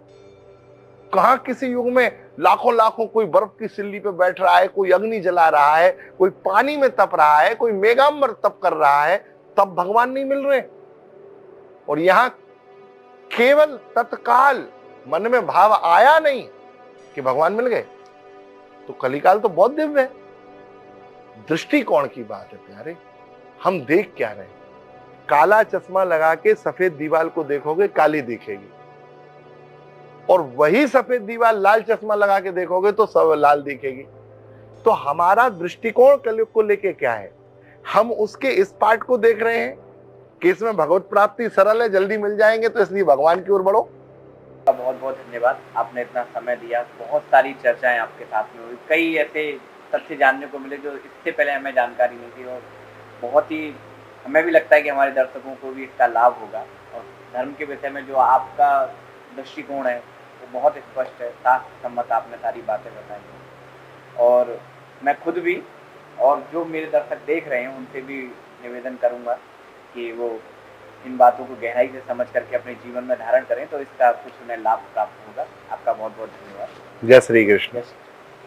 S2: कहां किसी युग में लाखों लाखों कोई बर्फ की सिल्ली पे बैठ रहा है, कोई अग्नि जला रहा है, कोई पानी में तप रहा है, कोई मेघांबर तप कर रहा है, तब भगवान नहीं मिल रहे। और यहां केवल तत्काल मन में भाव आया नहीं कि भगवान मिल गए, तो कलिकाल तो बहुत दिव्य है। दृष्टिकोण की बात है प्यारे, हम देख क्या रहे हैं। काला चश्मा लगा के सफेद दीवार को देखोगे, काली दिखेगी, और वही सफेद दीवार लाल चश्मा लगा के देखोगे तो सब लाल दिखेगी। तो हमारा दृष्टिकोण कलयुग को लेके क्या है? हम उसके इस पार्ट को देख रहे हैं कि इसमें भगवत प्राप्ति सरल है, जल्दी मिल जाएंगे, तो इसलिए भगवान की ओर बढ़ो।
S1: बहुत बहुत धन्यवाद, आपने इतना समय दिया। बहुत सारी चर्चाएं आपके साथ में हुई, कई ऐसे तथ्य जानने को मिले जो इससे पहले हमें जानकारी नहीं थी, और बहुत ही हमें भी लगता है कि हमारे दर्शकों को भी इसका लाभ होगा। और धर्म के विषय में जो आपका दृष्टिकोण है वो बहुत स्पष्ट है, शास्त्र सम्मत आपने सारी बातें बताई। और मैं खुद भी और जो मेरे दर्शक देख रहे हैं उनसे भी निवेदन करूंगा कि वो इन बातों को गहराई से समझ करके अपने जीवन में धारण करें, तो इसका कुछ उन्हें लाभ प्राप्त होगा। आपका बहुत बहुत धन्यवाद।
S2: जय श्री कृष्ण।
S1: जय श्री